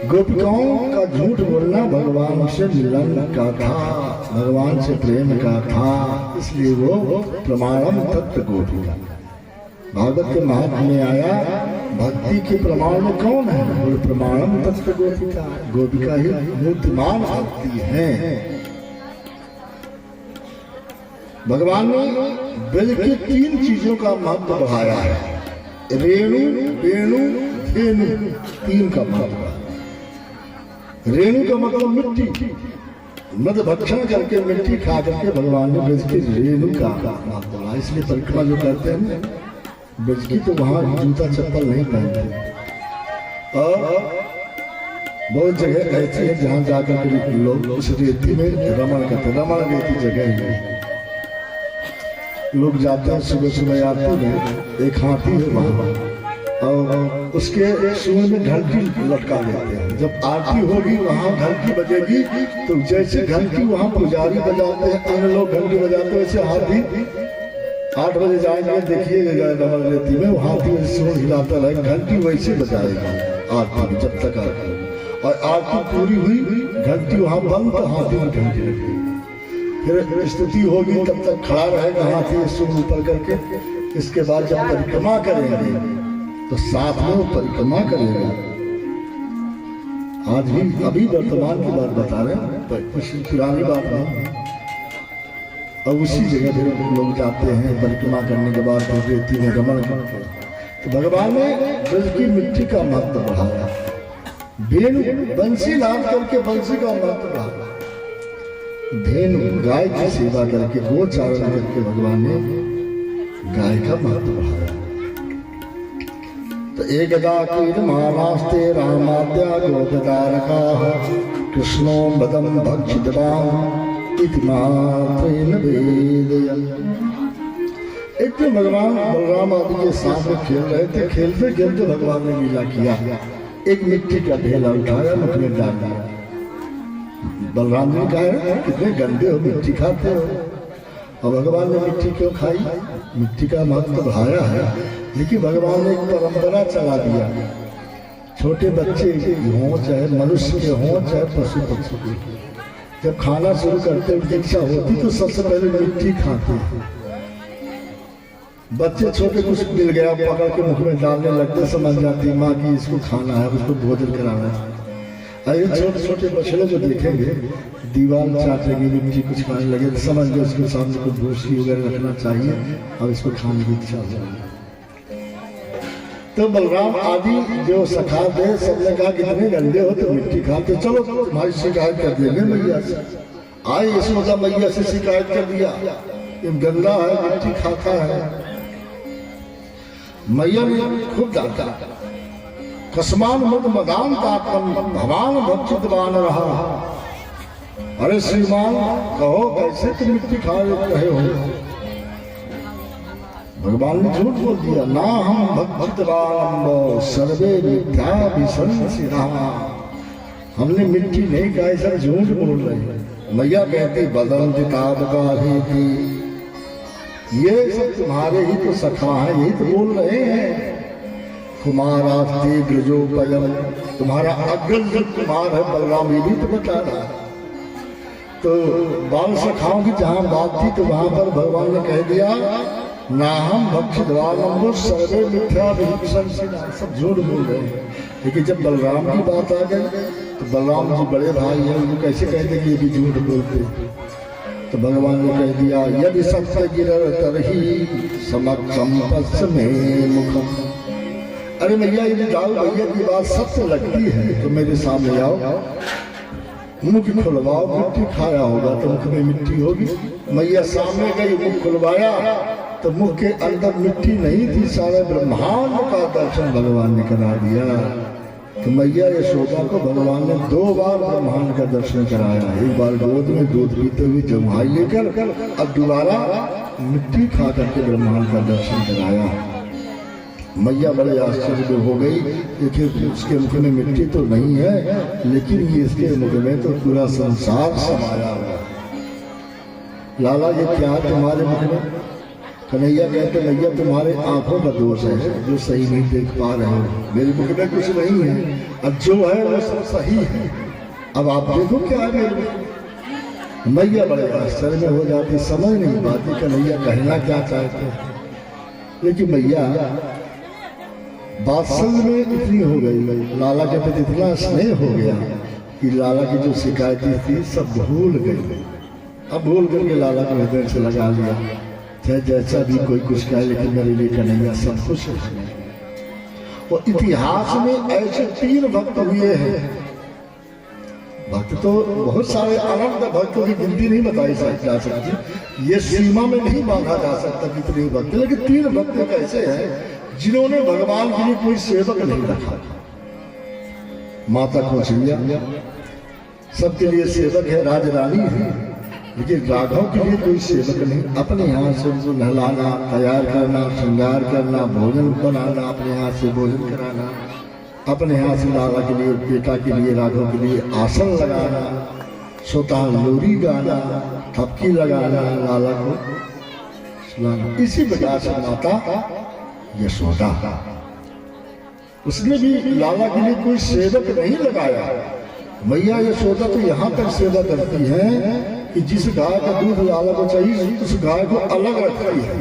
गोपिकाओं का झूठ बोलना भगवान से मिलन का था, भगवान से प्रेम का था, इसलिए वो प्रमाणम तत्व गोपिका। भागवत के महात्म्य में आया भक्ति के प्रमाण में कौन है? वो प्रमाणम तत्व गोपिका, गोपिका ही मूर्तिमान भक्ति है। भगवान ने ब्रज की 3 चीजों का महत्व बढ़ाया है, रेणु वेणु धेनु, 3 का महत्व। रेणु का मतलब मिट्टी, मद भक्षण करके मिट्टी खा करके भगवान ने ब्रज की रेणु का महत्व बढ़ाया। इसलिए परिक्रमा जो करते हैं ब्रज की, तो वहां जूता चप्पल नहीं पहनते। और बहुत जगह ऐसी है जहां जाकर के लोग उस रेती में रमण करते, रमण रेती जगह है, लोग जाते हैं सुबह सुबह आरती में, एक हाथी है वहां और उसके सूंड में घंटी लटका देते हैं। जब आरती होगी वहां घंटी बजेगी, तो जैसे घंटी वहां पुजारी बजाते हैं, अन्य लोग घंटी बजाते हैं, वैसे हाथी 8 बजे जाएंगे, देखिएगा रमण रेती में, हाथी सूंड हिलाता रहे, घंटी वैसे बजाएगा आरती में जब तक आरती। और आरती पूरी हुई, घंटी वहां बंद, तो हाथी में घंटी लगी, फिर स्तुति होगी, तब तक खड़ा रहेगा हाथी सूंड ऊपर करके। इसके बाद जब परिक्रमा करेंगे तो साथ में वो परिक्रमा करेगा। आज भी अभी वर्तमान की बात बता रहे हैं, कुछ पुरानी बात नहीं। और उसी जगह पे लोग जाते हैं परिक्रमा करने के बाद रेती में रमण करते हैं। तो भगवान ने ब्रज की मिट्टी का महत्व बढ़ाया, वेणु बंसी नाद करके बंसी का महत्व बढ़ाया, धेनु गाय की सेवा करके गोचारण करके भगवान ने गाय का महत्व बढ़ाया। तो एकदा कीर्तमानास्ते रामाद्या गोपतारका कृष्णो बदम भक्षितवान् इति मात्रेण वेदयन्। एक दिन भगवान बलराम आदि के साथ में खेल रहे थे, खेलते खेलते भगवान ने लीला किया, एक मिट्टी का ढेला उठाया, मुख में डाल दिया। बलराम ने कहा कितने गंदे हो, मिट्टी खाते हो। और भगवान ने मिट्टी क्यों खाई? मिट्टी का महत्व बढ़ाया है, लेकिन भगवान ने एक परंपरा चला दिया, छोटे बच्चे हों चाहे मनुष्य के हों चाहे पशु पक्षी के, जब खाना शुरू करते उनकी इच्छा होती तो सबसे पहले मिट्टी खाते। बच्चे छोटे कुछ मिल गया पकड़ के मुख में डालने लगते, समझ जाती माँ की इसको खाना है, उसको भोजन कराना है। अरे छोटे छोटे बछड़े जो देखेंगे दीवार चाटेंगे, मिट्टी कुछ खाने लगे तो समझ गए उसके सामने कुछ भूसी वगैरह रखना चाहिए और इसको खाने की इच्छा हो जाएगी। तो बलराम आदि जो सखा थे सबने कहा कितने गंदे हो तो मिट्टी खाते, चलो तुम्हारी शिकायत कर देंगे मैया से। आए यशोदा मैया से शिकायत कर दिया, ये गंदा है, मिट्टी खाता है। मैया ने खूब डांटा, कसमान मद मदान तापन भगवान भक्षितवान रहा। अरे श्रीमान कहो कैसे तुम मिट्टी खा रहे हो? भगवान ने झूठ बोल दिया, ना हम भक्षितवान सर्वे मिथ्या विसंसिता, हमने मिट्टी नहीं खाई, सब झूठ बोल रहे हैं। मैया कहती बदन किताब का थी, ये सब तुम्हारे ही तो सखा है, यही तो बोल रहे हैं। कुमारास्ते ग्रजोपयम, तुम्हारा अग्रज कुमार है बलराम, ये भी तो बता रहा है। तो बाल सखाओं की जहाँ बात थी तो वहां पर भगवान ने कह दिया ना हम भक्षितवान सर्वे मिथ्या विसंसिता, सब झूठ बोल रहे हैं। लेकिन जब बलराम की बात आ गई तो बलराम जी बड़े भाई हैं, उनको कैसे कहते कि ये भी झूठ बोलते। तो भगवान ने कह दिया यदि सत्य गिरर तरही समक्षम पश्चिमे मुखम। अरे मैया यदि दाऊ भैया की बात सत्य लगती है तो मेरे सामने आओ, मुख खुलवाओ, मिट्टी खाया होगा तो मुख में मिट्टी होगी। मैया सामने गई, मुख खुलवाया तो मुख के अंदर मिट्टी नहीं थी, सारे ब्रह्मांड का दर्शन भगवान ने करा दिया। तो मैया यशोदा को भगवान ने 2 बार ब्रह्मांड का दर्शन कराया, एक बार गोद में दूध पीते हुए जमुहाई लेकर, अब दोबारा मिट्टी खा करके ब्रह्मांड का दर्शन कराया। मैया बड़े आश्चर्य में हो गई, देखिए उसके मुख में मिट्टी तो नहीं है लेकिन ये इसके मुख में तो पूरा संसार समाया हुआ। लाला ये क्या है तुम्हारे मुख में? कन्हैया कहते मैया तुम्हारे आंखों का दोष है जो सही नहीं देख पा रहे हो, मेरे मुख में कुछ नहीं है, अब जो है वो सब सही है, अब आप देखो क्या है मेरे मुख। मैया बड़े आश्चर्य में हो जाती, समझ नहीं पाती कन्हैया कहना क्या चाहते हैं। लेकिन मैया बादशाह में इतनी हो गई, लाला के प्रति इतना स्नेह हो गया कि लाला की जो शिकायतें थी सब भूल गई। अब भूल करके लाला के हृदय से लगा लिया, चाहे जैसा भी कोई कुछ कहे लेकिन मेरे लिए कन्हैया सब कुछ है। और इतिहास में ऐसे 3 भक्त हुए हैं, भक्त तो बहुत सारे अनंत भक्तों की गिनती नहीं बताई जा सकती, ये सीमा में नहीं बांधा जा सकता कितने भक्त, लेकिन 3 भक्त ऐसे हैं जिन्होंने भगवान के लिए कोई सेवक नहीं रखा। माता कौशल्या सबके लिए सेवक है, राजरानी है, लेकिन राघव के लिए कोई सेवक नहीं। अपने यहाँ से उनको नहलाना, तैयार करना, श्रृंगार करना, भोजन बनाना, अपने हाथ से भोजन कराना, अपने हाथ से लाला के लिए, बेटा के लिए, राघव के लिए आसन लगाना, स्वतः लोरी गाना, थपकी लगाना, लाला को सुनाना। इसी वजह से माता यशोदा उसने भी लाला के लिए कोई सेवक नहीं लगाया। मैया यशोदा तो यहाँ तक सेवा करती है कि जिस गाय का दूध लाला को चाहिए उस गाय को अलग रखती है,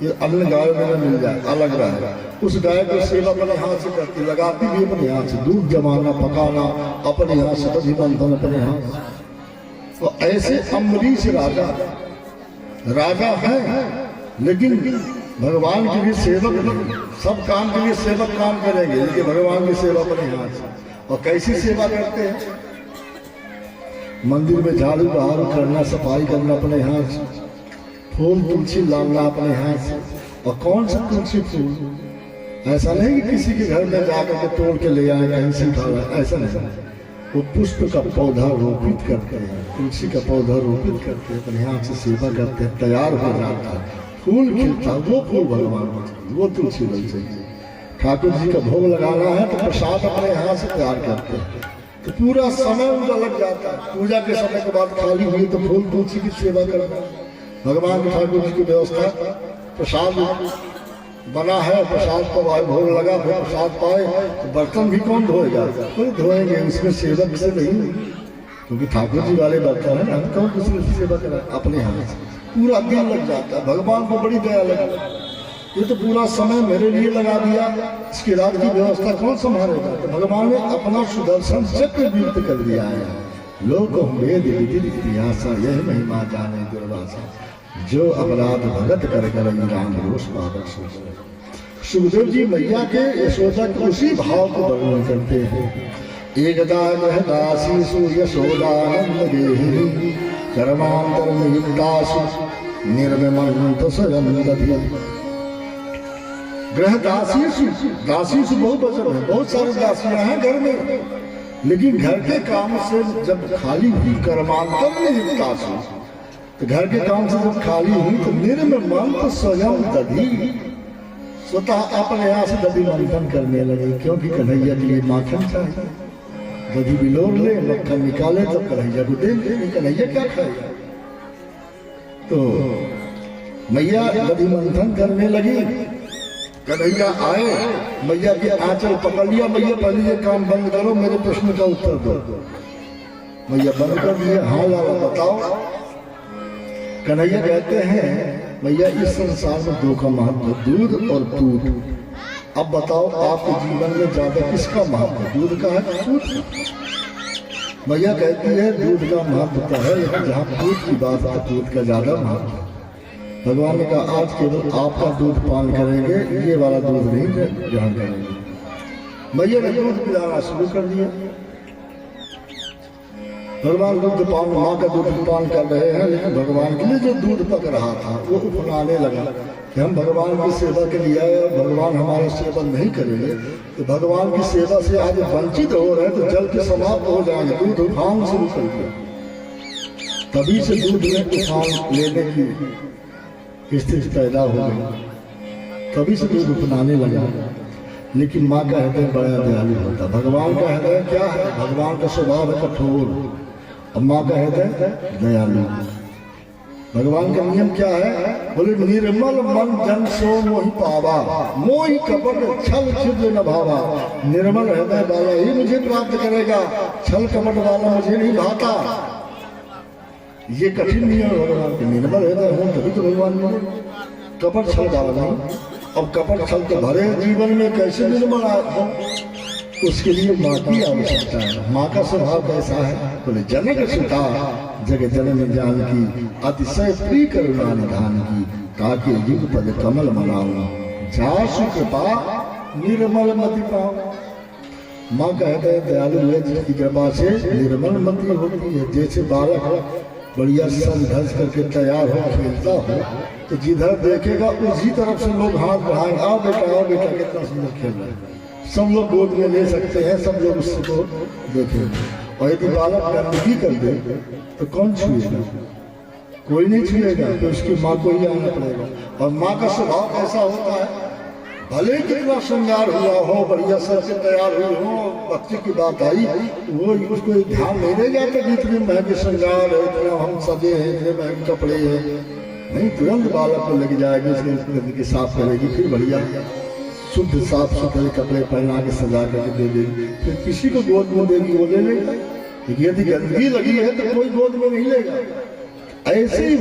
ये अन्य गाय में मिल जाए अलग रहे, उस गाय की सेवा अपने हाथ से करती, लगाती भी अपने हाथ से, दूध जमाना, पकाना अपने हाथ से, दही बंधन अपने हाथ से। तो ऐसे अम्बरीश राजा है लेकिन भगवान के लिए सेवक नहीं, सब काम के लिए सेवक काम करेंगे लेकिन भगवान की सेवा अपने हाथ से। और कैसी सेवा करते हैं? मंदिर में झाड़ू बहारू करना, सफाई करना अपने हाथ से, फूल तुलसी लाना अपने हाथ से। और कौन सा तुलसी फूल? ऐसा नहीं कि किसी के घर में जाकर के तोड़ के ले आए कहीं से उठा, ऐसा नहीं। वो पुष्प का पौधा रोपित करते हैं, तुलसी का पौधा रोपित करते हैं, अपने हाथ से सेवा करते हैं, तैयार हो जाता है, फूल खिलता, वो फूल भगवान को चाहिए, वो तुलसी बन चाहिए। ठाकुर जी का भोग लगाना है तो प्रसाद अपने हाथ से तैयार करते हैं, तो पूरा समय उनका लग जाता है। पूजा के समय के बाद खाली हुई तो फूल तुलसी की सेवा करना, भगवान के ठाकुर जी की व्यवस्था, प्रसाद बना है, प्रसाद को भोग लगा, फिर प्रसाद पाए तो बर्तन भी कौन धोएगा? कोई धोएंगे, उसमें सेवक से नहीं, क्योंकि ठाकुर जी वाले बर्तन है ना, कौन दूसरे से सेवा करा? अपने हाथ से पूरा दिन लग जाता है। भगवान को बड़ी दया लगी, ये तो पूरा समय मेरे लिए लगा दिया, इसकी रात की व्यवस्था कौन संभालेगा? तो भगवान ने अपना सुदर्शन चक्र वियुक्त कर दिया है। लोक वेद विदित इतिहासा, यह महिमा जाने दुर्वासा, जो अपराध भगत कर करई राम रोष पावक सोच। सुखदेव जी मैया के यशोदा के उसी भाव को वर्णन करते हैं। एकदा दासीसु यशोदानंद गेहिनी कर्मांतर नियुक्तासु निर्विमंत स्वयं दधि। ग्रह दासीसु बहुत वचन है, बहुत सारी दासियां हैं घर में, लेकिन घर के काम से जब खाली हुई कर्मांतर नियुक्तासु, तो घर के काम से जब खाली हुई तो निर्विमंत स्वयं दधि, स्वतः अपने यहाँ से दधि मंथन करने लगे, क्योंकि कन्हैया के लिए माखन चाहिए। दधि बिलोर ले, मक्खन निकाले तो कन्हैया को दे दे, कन्हैया क्या खाएगा? तो मैया दधि मंथन करने लगी। कन्हैया आए, मैया के आंचल पकड़ लिया। मैया पहले ये काम बंद करो, मेरे प्रश्न का उत्तर दो। मैया बंद कर दिया। हाँ लाला बताओ। कन्हैया कहते हैं मैया इस संसार में दो का महत्व, दूध और दूध। अब बताओ आपके जीवन में ज्यादा किसका महत्व, दूध का है दूध का? मैया कहती है दूध का महत्व तो है, लेकिन जहाँ दूध की बात है दूध का ज्यादा महत्व। भगवान ने कहा आज केवल आपका दूध पान करेंगे, ये वाला दूध नहीं ग्रहण करेंगे। मैया ने दूध पिलाना शुरू कर दिया। भगवान दूध पान, माँ का दूध पान कर रहे हैं, लेकिन भगवान के लिए जो दूध पक रहा था वो उपनाने लगा कि हम भगवान की सेवा के लिए आए और भगवान हमारा सेवा नहीं करेंगे तो भगवान की सेवा से आज वंचित हो रहे हैं, तो जल के समाप्त हो जाएंगे। दूध उफान शुरू कर दिया। तभी से दूध में उफान लेने की स्थिति पैदा हो गई, तभी से दूध उपनाने लगा। लेकिन माँ का हृदय बड़ा दयालु होता। भगवान का हृदय क्या है? भगवान का स्वभाव है कठोर, और माँ का हृदय दयालु। भगवान का नियम क्या है? बोले निर्मल मन जन सो मोहि पावा, मोहि कपट छल छिद्र न भावा। निर्मल हृदय वाला ही मुझे प्राप्त करेगा, छल कपट वाला मुझे नहीं भाता। ये कठिन नियम है भगवान के। निर्मल हृदय हो तभी तो भगवान मिले, कपट छल वाला नहीं। अब कपट छल के भरे जीवन में कैसे निर्मल हो? उसके लिए माँ की आवश्यकता है। माँ का स्वभाव कैसा है? बोले जनक सुता जग जनन जानकी, अतिशय प्रिय करुणा निधान की, ताकि युग पद कमल मनाऊं, जासु कृपा निर्मल मति पाऊं। माँ का हृदय दयालु है, जिसकी कृपा से निर्मल मति होती है। जैसे बालक बढ़िया सज धज करके तैयार हो खेलता हो तो जिधर देखेगा उसी तरफ से लोग हाथ बढ़ाएंगे, आओ बेटा कितना सुंदर खेल रहा है। सब लोग गोद में ले सकते हैं, सब लोग उसको देखेंगे। और यदि बालक गंदगी कर दे तो कौन छुएगा? कोई नहीं छुएगा, तो उसकी माँ को ही आना पड़ेगा। और माँ का स्वभाव कैसा होता है? भले कितना श्रृंगार हुआ हो, बढ़िया सर से तैयार हुई हो, बच्चे की बात आई, वो उसको ध्यान नहीं दे जाता कि इतने महंगे श्रृंगार है, इतना हम सजे हैं, इतने महंगे कपड़े हैं। नहीं, तुरंत बालक को लग जाएगी, उसके साफ करेगी, फिर बढ़िया शुद्ध साफ सुथरे कपड़े पहना के सजा करके दे देगी। फिर किसी को गोद में देगी, वो ले लेगा। यदि गंदगी लगी है तो कोई गोद में नहीं लेगा। ऐसे ही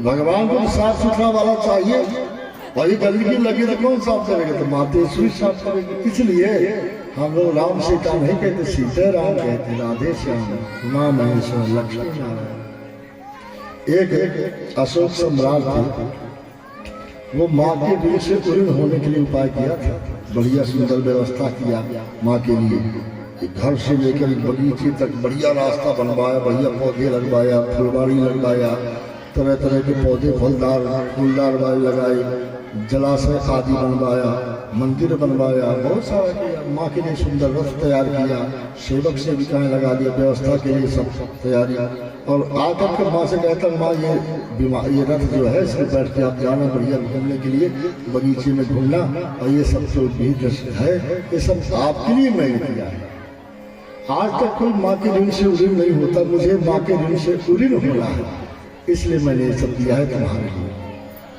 भगवान को साफ सुथरा वाला चाहिए, और ये गंदगी लगी तो कौन साफ करेगा? तो माते सुई साफ करेगी। इसलिए हम लोग राम सीता नहीं कहते, सीता राम कहते, राधे श्याम माँ महेश्वर लक्ष्मी नारायण। एक अशोक सम्राट थे, वो माँ के दूध से पूर्ण होने के लिए उपाय किया था। बढ़िया सुंदर व्यवस्था किया माँ के लिए। घर से लेकर बगीचे तक बढ़िया रास्ता बनवाया, बढ़िया पौधे लगवाया, फुलवाड़ी लगवाया, तरह तरह के पौधे फूलदार वाले लगाए, जलाशय आदि बनवाया, मंदिर बनवाया, बहुत सारा किया। माँ के लिए सुंदर रथ तैयार किया, सेवक सेविकाएं लगा दिया, व्यवस्था के लिए सब तैयारी। और आकर के माँ से कहता, माँ ये रथ जो है इसमें बैठ के आप जाना, बढ़िया घूमने के लिए बगीचे में घूमना, और ये सब जो भी है ये सब आपके लिए मैंने किया है। आज तक कोई माँ के ऋण से उऋण नहीं होता, मुझे माँ के ऋण से उऋण होना है, इसलिए मैंने ये सब दिया है तुम्हारे लिए।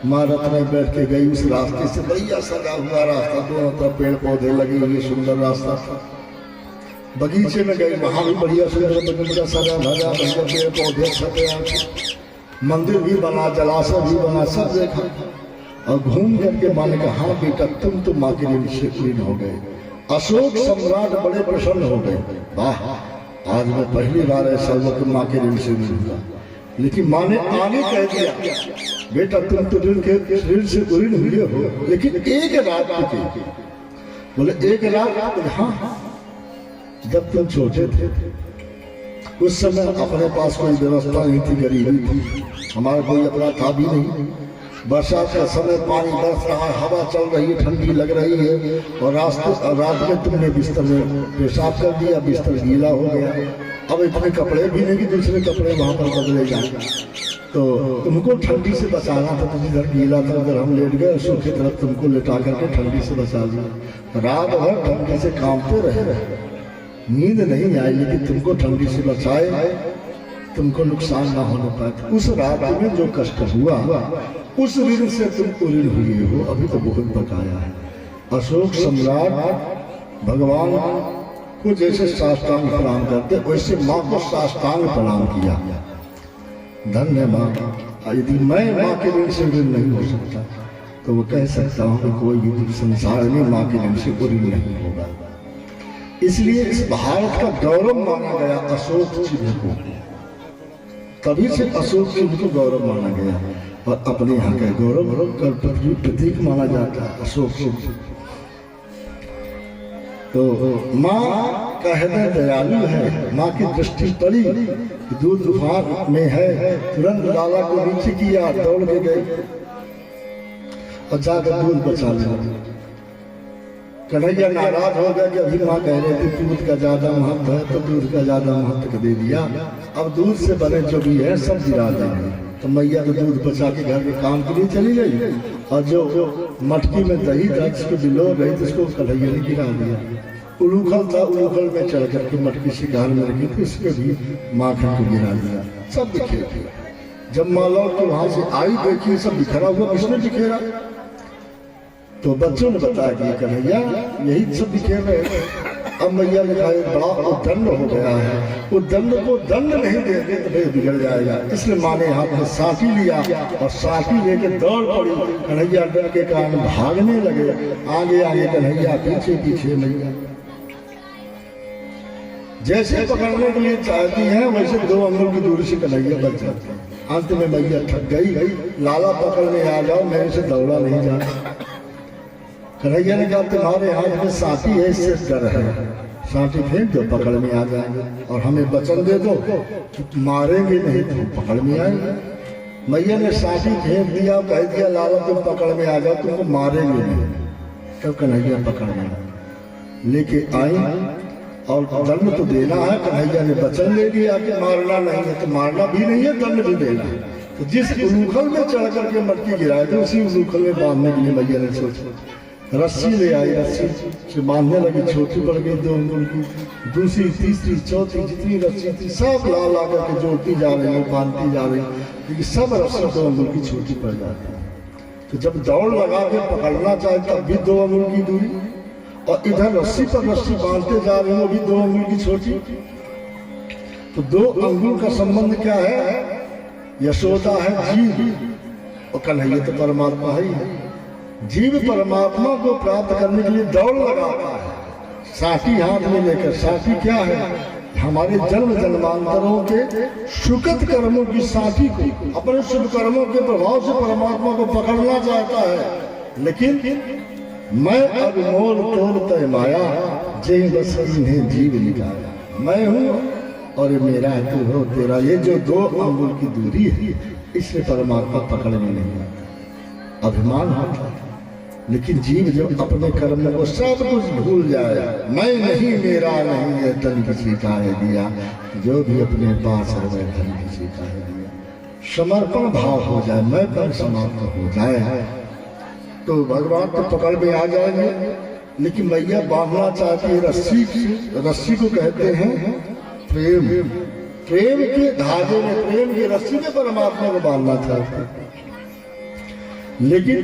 माँ रथ में बैठ के गई, उस रास्ते से बढ़िया सजा हुआ रास्ता, दोनों तरफ पेड़ पौधे लगे हुए सुंदर रास्ता था। बगीचे में गई, वहां भी बढ़िया सुंदर बगीचा सजा धजा, बढ़िया पेड़ पौधे छपे, मंदिर भी बना, जलाशय भी बना, सब देखा। और घूम करके माँ ने कहा हाँ बेटा तुम तो माँ के ऋण से ऋण हो गए। अशोक सम्राट बड़े प्रसन्न हो गए, वाह आज मैं पहली बार ऐसा हुआ कि माँ के ऋण से ऋण हुआ। लेकिन माँ ने आगे कह दिया बेटा तुम तो ऋण से ऋण हुए हो, लेकिन एक रात की। बोले एक रात? हाँ, जब तुम छोटे थे उस समय अपने पास कोई व्यवस्था नहीं थी, गरीबी थी, हमारा कोई अपना था भी नहीं। बरसात का समय पानी बरस रहा है, हवा चल रही है, ठंडी लग रही है, और रात में तुमने बिस्तर में पेशाब कर दिया, बिस्तर गीला हो गया। अब इतने कपड़े भी नहीं कि दूसरे कपड़े वहां पर बदले जाए, तो तुमको ठंडी से बचाना था। तुम इधर गीला था, उधर हम लेट गए, सूखे तरफ तुमको लेटा करके ठंडी से बचा दिया। रात भर ठंडी से कांपते रहे, नींद नहीं आई, लेकिन तुमको ठंडी से बचाए, तुमको नुकसान ना होने पाए। उस रात में जो कष्ट हुआ उस ऋण से तुम ऋण हुए हो, अभी तो बहुत बकाया है। अशोक सम्राट भगवान को जैसे साष्टांग प्रणाम करते वैसे माँ को साष्टांग प्रणाम किया। धन्य माँ, यदि मैं माँ के ऋण से ऋण नहीं हो सकता तो वो कह सकता हूँ कि कोई भी संसार में माँ के ऋण से ऋण नहीं होगा। इसलिए इस भारत का गौरव माना गया अशोक चिन्ह को, तभी से अशोक चिन्ह को गौरव माना गया। और अपने यहाँ का गौरव का प्रतीक माना जाता है अशोक चिन्ह। तो माँ का हृदय दयालु है, माँ की दृष्टि पड़ी, दूध दुकान में है, तुरंत लाला को नीचे किया, दौड़ के गए और जाकर दूध बचा लिया। कन्हैया नाराज हो गया कि अभी माँ कह रही थी दूध का ज्यादा महत्व है, तो दूध का ज्यादा महत्व दे दिया, अब दूध से बने जो भी है सब गिरा देंगे। तो मैया तो दूध बचा के घर के काम के लिए चली गई, और जो मटकी में दही था जिसको बिलो गई तो उसको कन्हैया ने गिरा दिया। उलूखल था, उलूखल में चढ़ करके मटकी से घर में रखी थी, उसके भी माखन को गिरा दिया, सब बिखेर दिया। जब माँ लौट के वहां से आई, देखिए सब बिखरा हुआ, किसने बिखेरा? तो बच्चों ने बताया कि कन्हैया यही सब बिखेर रहे थे। अब मैया ने कहा बड़ा उद्दंड हो गया है, उद्दंड को दंड नहीं देते तो फिर बिगड़ जाएगा। इसलिए माँ ने हाथ में साथी लिया और साथी लेके दौड़ पड़ी। कन्हैया डर के कारण भागने लगे, आगे आगे कन्हैया, पीछे पीछे मैया। जैसे पकड़ने के लिए चाहती है वैसे 2 अंगुल की दूरी से कन्हैया बच जाती है। अंत में मैया थक गई, लाला पकड़ने आ जाओ, मेरे से दौड़ा नहीं जाता। कन्हैया ने कहा तुम्हारे हाथ में साथी है, इससे डर है, साथी फेंक दो, पकड़ में आ जाएंगे, और हमें वचन दे दो कि मारेंगे नहीं तो पकड़ में आएंगे। मैया ने साथी फेंक दिया, कह दिया लाला तुम पकड़ में आ जाओ, तुमको मारेंगे नहीं। तब कन्हैया पकड़ में लेके आई, और दंड तो देना है। कन्हैया ने वचन ले लिया कि मारना नहीं है, तो मारना भी नहीं है, दंड भी देना है। तो जिस उलूखल में चढ़ करके मटकी गिराए थे उसी उलूखल में बांधने के लिए मैया ने सोचा, रस्सी ले आई, रस्सी से बांधने लगी, छोटी पड़ गई 2 अंगुल की, दूसरी, तीसरी, चौथी, जितनी रस्सी थी सब ला ला करके जोड़ती जा रही है, बांधती जा रही है, क्योंकि सब रस्सी 2 अंगुल की छोटी पड़ जाती है। तो जब दौड़ लगा के पकड़ना चाहे तब भी 2 अंगुल की दूरी, और इधर रस्सी पर रस्सी बांधते जा रहे हो भी 2 अंगुल की छोटी। तो 2 अंगुल का संबंध क्या है? यशोदा है जीव, और कन्हैया तो परमात्मा है। जीव परमात्मा को प्राप्त करने के लिए दौड़ लगाता है, साथी हाथ में लेकर। साथी क्या है? हमारे जन्म जन्मांतरों के सुकृत कर्मों की साथी को, अपने शुभ कर्मों के प्रभाव से परमात्मा को पकड़ना चाहता है। लेकिन मैं अब मोल तोल तय माया, जय बस इन्हें जीव निकाला। मैं हूँ और मेरा तू हो तेरा, ये जो 2 अंगुल की दूरी है, इसलिए परमात्मा पकड़ में नहीं आता। अभिमान होता है, लेकिन जीव जब अपने कर्म को सब कुछ भूल जाए, मैं नहीं, मेरा नहीं है, धन किसी का है दिया, जो भी अपने पास है धन किसी का है दिया, समर्पण भाव हो जाए, मैं पर समाप्त हो जाए, तो भगवान तो पकड़ में आ जाएंगे। लेकिन मैया बांधना चाहती है रस्सी, रस्सी को कहते हैं प्रेम। प्रेम के धागे में, प्रेम की रस्सी में परमात्मा को बांधना चाहते हैं। लेकिन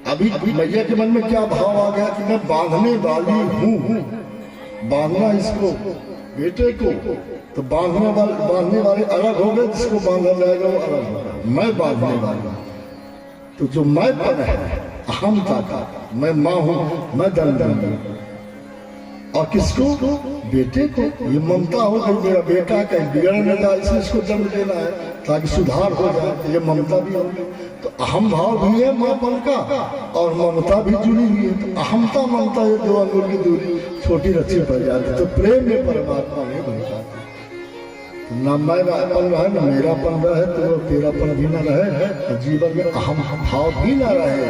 अभी मैया के मन में क्या भाव आ गया कि मैं बांधने वाली हूँ, बांधना इसको बेटे को, तो बांधने वाले अलग हो गए, जिसको बांधा जाएगा वो अलग होगा। मैं बांधने वाला, तो जो मैं पन है अहमता का, मैं माँ हूँ, मैं दंड दूंगी। और किसको? बेटे को। ये ममता हो गई, मेरा बेटा कहीं बिगड़ न जाए इसलिए इसको दंड देना है ताकि सुधार हो जाए। तो ये ममता भी होगी। तो अहम भाव भी है माँपन का और ममता भी जुड़ी हुई है। तो अहमता ममता ये दो अंगुल की दूरी छोटी रस्सी पड़ जाती। तो प्रेम में परमात्मा नहीं बन पाती। ना मैंपन रहे न मेरापन रहे तो तेरापन भी न रहे, और जीवन में अहम भाव भी न रहे,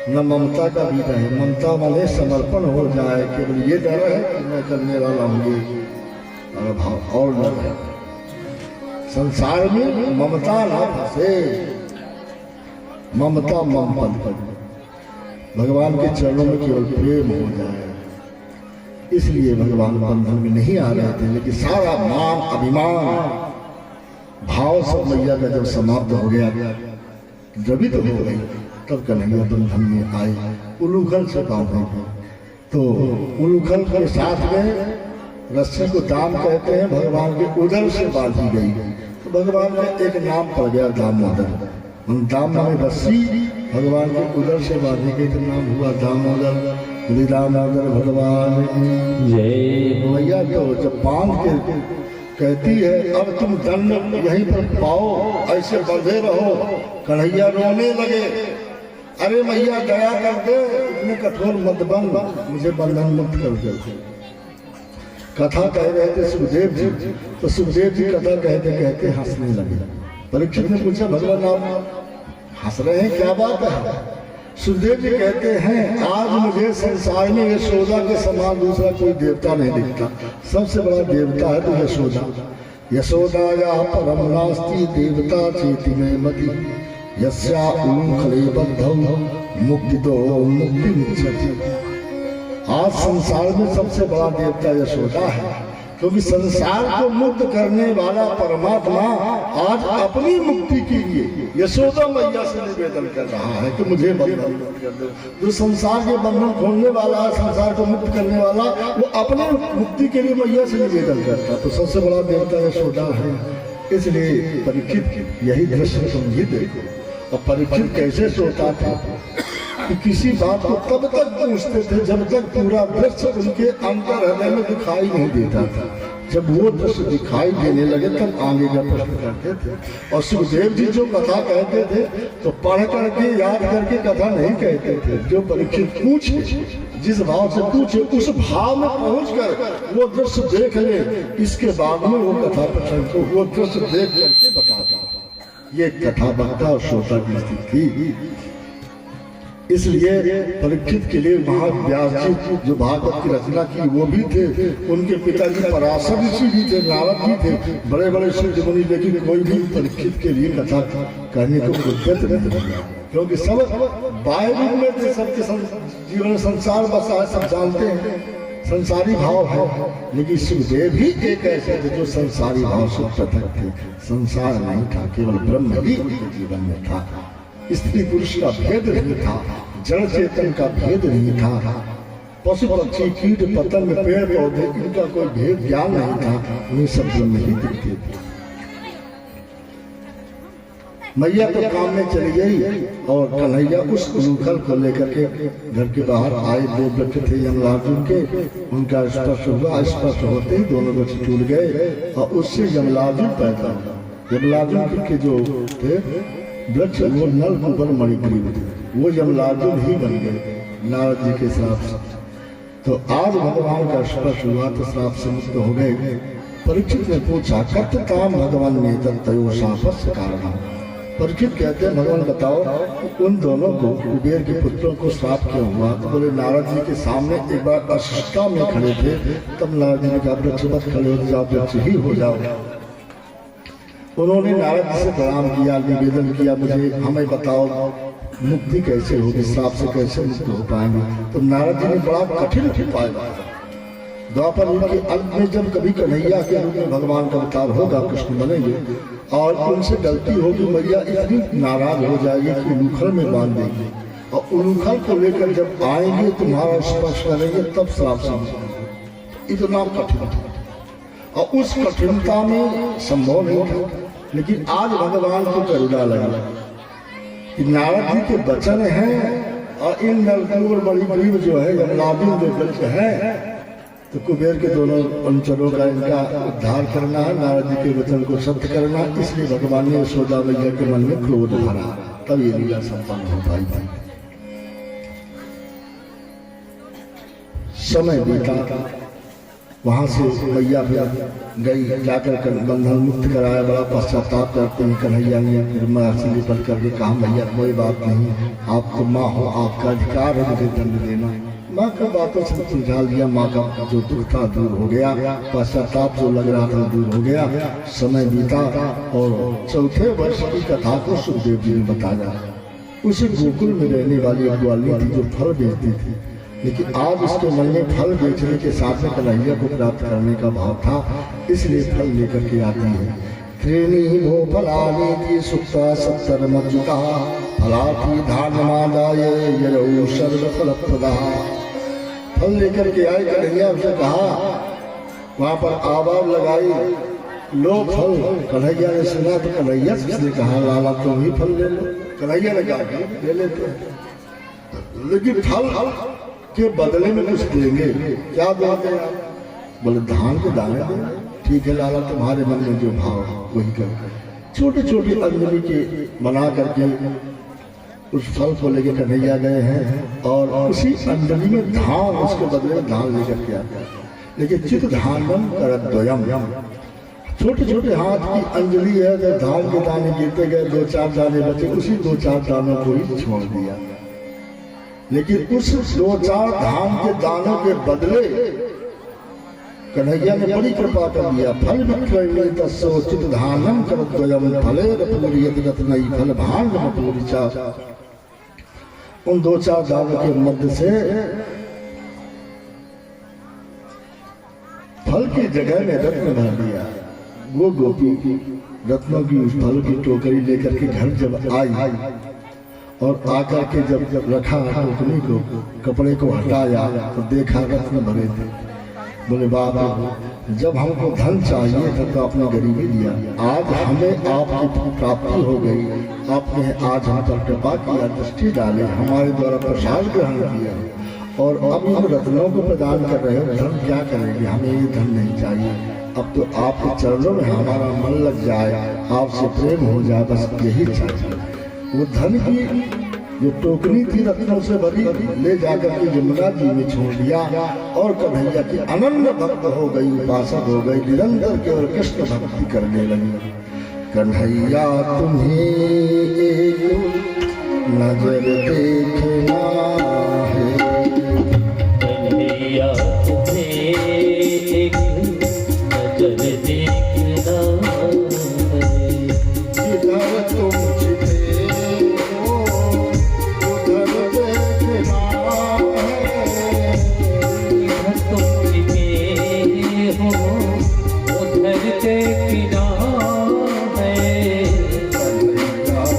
न ममता का भी रहे। ममता वाले समर्पण हो जाए, केवल ये डर है कि मैं करने वाला हूँ, और भाव और न रहे। संसार में ममता ना फंसे, ममता ममपन कर भगवान के चरणों में केवल प्रेम हो जाए। इसलिए भगवान बंधन में नहीं आ रहे थे, लेकिन सारा मान अभिमान भाव सब मैया का जब समाप्त हो गया, द्रवित हो गई, तब कन्हैया बंधन में आए। उलूखल से बांधे तो उलूखल के साथ में रस्सी को दाम कहते हैं, भगवान के उदर से बांधी गई। तो भगवान का एक नाम पड़ गया दामोदर। दाम में रस्सी भगवान के उदर से बांधी गई तो नाम हुआ दामोदर। दामोदर भगवान जय हो। मैया तो जब बांध के कहती है अब तुम दंड यहीं पर पाओ, ऐसे बंधे रहो। कन्हैया रोने लगे, अरे मैया दया कर दे, इतने कठोर मत बन, मुझे बंधन मुक्त कर दे। कथा कह रहे थे सुखदेव जी, तो सुखदेव जी कथा कहते कहते हंसने लगे। परीक्षित ने पूछा भगवान आप हंस रहे हैं, क्या बात है? सुखदेव जी कहते हैं आज मुझे संसार में यशोदा के समान दूसरा कोई देवता नहीं दिखता। सबसे बड़ा देवता है तो यशोदा। यशोदाया परम नास्ति देवता चेति में मति, यस्या उलूखले बद्धौ मुक्ति दो मुक्ति मुच्यति। आज संसार में सबसे बड़ा देवता यशोदा है, क्योंकि संसार को मुक्त करने वाला परमात्मा आज अपनी मुक्ति के लिए यशोदा मैया से निवेदन कर रहा है कि मुझे बंधन मुक्त कर दो। जो संसार के बंधन खोलने वाला है, संसार को मुक्त करने वाला, वो अपने मुक्ति के लिए मैया से निवेदन करता है। तो सबसे बड़ा देवता यशोदा है। इसलिए परीक्षित यही दृश्य तुम भी देखो। और परीक्षित कैसे सोता था कि किसी बात को तब तक पूछते थे जब तक पूरा दृश्य उनके अंतर हृदय में दिखाई नहीं देता था। जब वो दृश्य दिखाई देने लगे तब आगे का प्रश्न करते थे। और सुखदेव जी जो कथा कहते थे तो पढ़ करके याद करके कथा नहीं कहते थे। जो परीक्षित पूछे, जिस भाव से पूछे उस भाव में पहुंचकर वो दृश्य देख ले, इसके बाद में वो कथा प्रसंग को वो दृश्य देख करके बताता। ये कथा वक्ता और श्रोता की स्थिति थी। इसलिए परीक्षित के लिए महाव्यास जी जो भागवत की रचना की वो भी थे, उनके पिताजी पराशर ऋषि भी थे, नारद जी थे, बड़े बड़े शिव मुनि, लेकिन कोई भी परीक्षित के लिए कथा कहने को उद्यत नहीं था, क्योंकि सब बाह्य रूप में थे। सबके जीवन में संसार बसा है, सब जानते हैं, संसारी भाव है। लेकिन सुखदेव भी एक ऐसे थे जो संसारी भाव से पृथक थे। संसार नहीं था, केवल ब्रह्म ही उनके जीवन में था। स्त्री पुरुष का भेद नहीं था, जड़ चेतन का भेद नहीं था, पशु पक्षी कीट पतंग पेड़ पौधे इनका कोई भेद ज्ञान नहीं था। उन्हीं सब ब्रह्म ही दिखते थे। मैया तो काम में चली गई और कन्हैया उस उलूखल को लेकर के घर के बाहर आए। दो बच्चे थे यमलार्जुन के, उनका स्पर्श हुआ, स्पर्श होते ही दोनों बच्चे टूट गए और उससे यमलार्जुन पैदा हुआ। यमलार्जुन के जो थे वृक्ष वो नल कुबर मणिग्रीव थे, वो यमलार्जुन ही बन गए नारद जी के श्राप से। तो आज भगवान का स्पर्श हुआ तो श्राप से मुक्त हो गए। परीक्षित ने पूछा कथताम भगवान ने तयो शापस्य कारण। परीक्षित कहते हैं भगवान बताओ उन दोनों को, कुबेर के पुत्रों को श्राप क्यों हुआ? तो बोले नारद जी के सामने एक बार अशिष्टता में खड़े थे, तब नारद जी ने कहा वृक्ष मत खड़े हो जाओ, वृक्ष ही हो जाओ। उन्होंने नारद जी से प्रणाम किया, निवेदन किया मुझे हमें बताओ मुक्ति कैसे होगी, श्राप से कैसे मुक्त हो पाएंगे? तो नारद जी ने बड़ा कठिन उपाय बताया। द्वापर युग के अंत में जब कभी कन्हैया के रूप में भगवान का अवतार होगा, कृष्ण बनेंगे और उनसे गलती होगी, मैया इतनी नाराज हो जाएगी कि उलूखल में बांध देगी और उलूखल को लेकर जब आएंगे तुम्हारा स्पर्श करेंगे तब श्राप से मुक्त होंगे। इतना कठिन था और उस कठिनता में संभव नहीं था। लेकिन आज भगवान को करुणा लगा, कि नारद जी के वचन हैं और इन नरकुल बड़ी गरीब जो है यमलादिन जो वृक्ष है, तो कुबेर के दोनों अनुचरों का इनका उद्धार करना है, नारद जी के वचन को सत्य करना। इसलिए भगवान ने यशोदा मैया के मन में क्रोध भरा, तब ये लीला संपन्न हो पाई थी। समय बीता, वहां से मैया गई, जाकर कर बंधन मुक्त कराया। बड़ा पश्चाताप करते हैं कन्हैया ने फिर माँ से लिपट करके कहा, मैया कोई बात नहीं, आप तो माँ हो, आपका अधिकार है मुझे दंड देना। माँ का बातों से सुलझा लिया, माँ का जो दुख था दूर हो गया, पश्चाताप जो लग रहा था दूर हो गया। समय बीता और चौथे वर्ष की कथा को सुखदेव जी ने बताया। उसी गोकुल में रहने वाली ग्वाली थी जो फल बेचती थी, लेकिन आज उसके मन में फल बेचने के साथ में कन्हैया को प्राप्त करने का भाव था, इसलिए फल लेकर के आती है। त्रीणि भो फलानि सुक्ता सत्तर मज्जुता फलाति धान्यमादाय यरौ सर्व फलप्रदा। फल लेकर के आए, कन्हैया उसने कहा, वहां पर आवाज लगाई, लो फल। कन्हैया ने सुना तो कन्हैया से कहा, लाला तुम ही फल ले लो। कन्हैया ने कहा ले लेते हैं, लेकिन फल के बदले में कुछ देंगे। क्या दोगे आप? बोले धान के दाने देंगे। ठीक है लाला, तुम्हारे मन में जो भाव वही कर। छोटी छोटी अंजलि के बना करके उस फल को लेकर कन्हैया गए हैं और उसी अंजलि में धान, उसके बदले में धान लेकर के आता है। लेकिन चित धानम करद्वयम, छोटे छोटे हाथ की अंजलि है, तो धान के दाने गिरते गए, 2-4 दाने बचे, उसी 2-4 दानों को ही छोड़ दिया। लेकिन उस 2-4 धान के दानों के बदले कन्हैया ने बड़ी कृपा कर दिया। फल विक्रय तस्सोचित धानम करद्वयम फले पूरियत रत्नई फल भांड पूरिचा। उन 2-4 दानों के मध्य से फल की जगह में रत्न भर दिया। वो गोपी रत्नों की उस फल की टोकरी लेकर के घर जब आई और आकर के जब रखा टोकरी को, कपड़े को हटाया तो देखा रत्न भरे थे। बोले बाबा, जब हमको धन चाहिए था तो आपने गरीबी दिया, आज हमें आपकी प्राप्ति हो गई, आपने आज हम पर कृपा किया, दृष्टि डाले, हमारे द्वारा प्रसाद ग्रहण किया और अब हम रत्नों को प्रदान कर रहे हो। धन क्या करेंगे, हमें ये धन नहीं चाहिए। अब तो आपके चरणों में हमारा मन लग जाए, आपसे प्रेम हो जाए, बस यही चाहिए। वो धन की जो टोकरी थी रत्नों से भरी, ले जाकर के यमुना जी में छोड़ दिया और कन्हैया की अनन्य भक्त हो गई, उपासक हो गई, निरंतर केवल कृष्ण भक्ति करने लगी। कन्हैया तुम्हें एक नजर देखना है, कन्हैया तुम्हें एक नजर देखना है, जिधर तुम छिपे हो उधर देखना है, जिधर तुम छिपे हो उधर देखना है। कन्हैया तुम्हें नजर देखना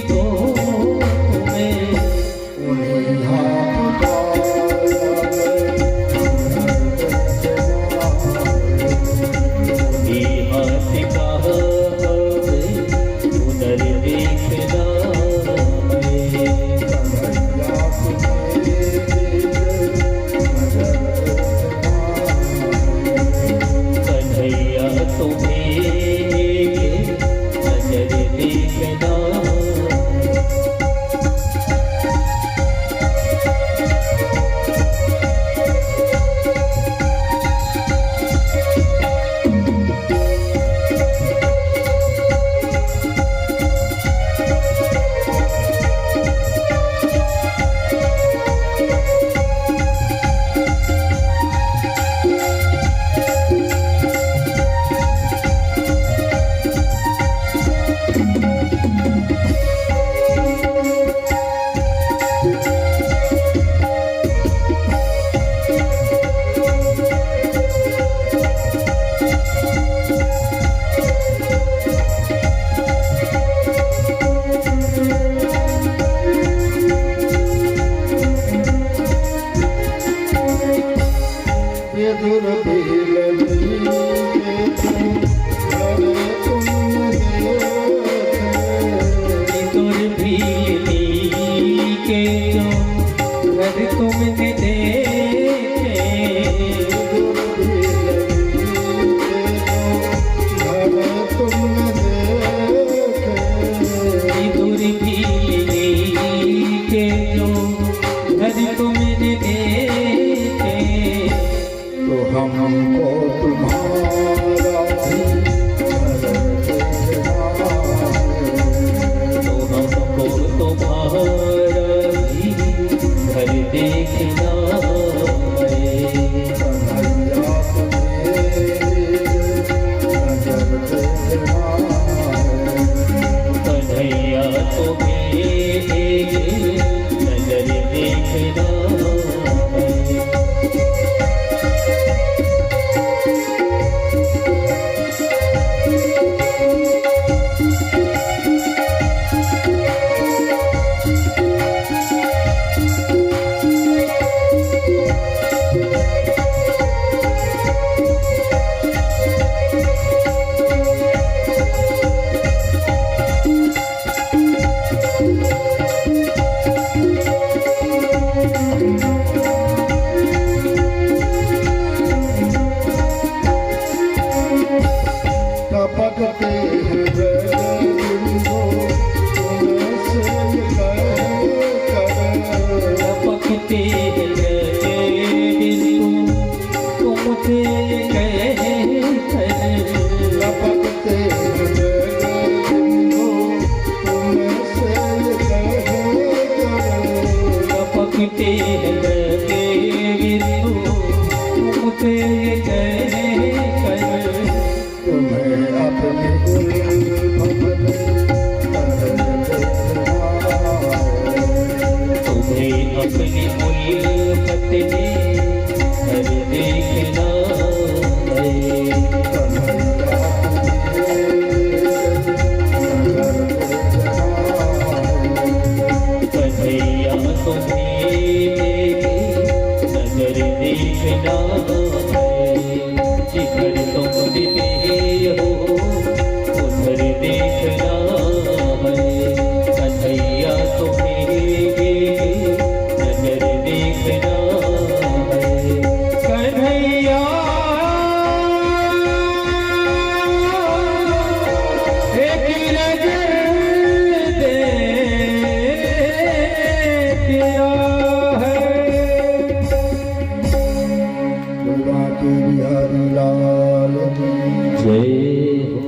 को तुम्हें उन्हीं हाथ ये हाथ का उधर देखना कन्हैया तुम्हें नजर देखना ये दूर तोर भीली के जो घर तुमने देखे दूर भीली के जो घर तुमने देखे तो हमको तुम्हारा तो हमको तुम्हारा भी घर देखना है कन्हैया तुम्हें नजर देखना है टपकते पकते तुमसे पकते तुमसे तुम्हें अपने तुम्हें अपनी मुल्कत में घर देखना है कन्हैया तुम्हें नजर देखना है जिधर तुम देते हो उधर देखना है कन्हैया तुम्हें नजर देखना है कन्हैया एक नजर देखना है दुर्गा की बिहारी लाल की जय हो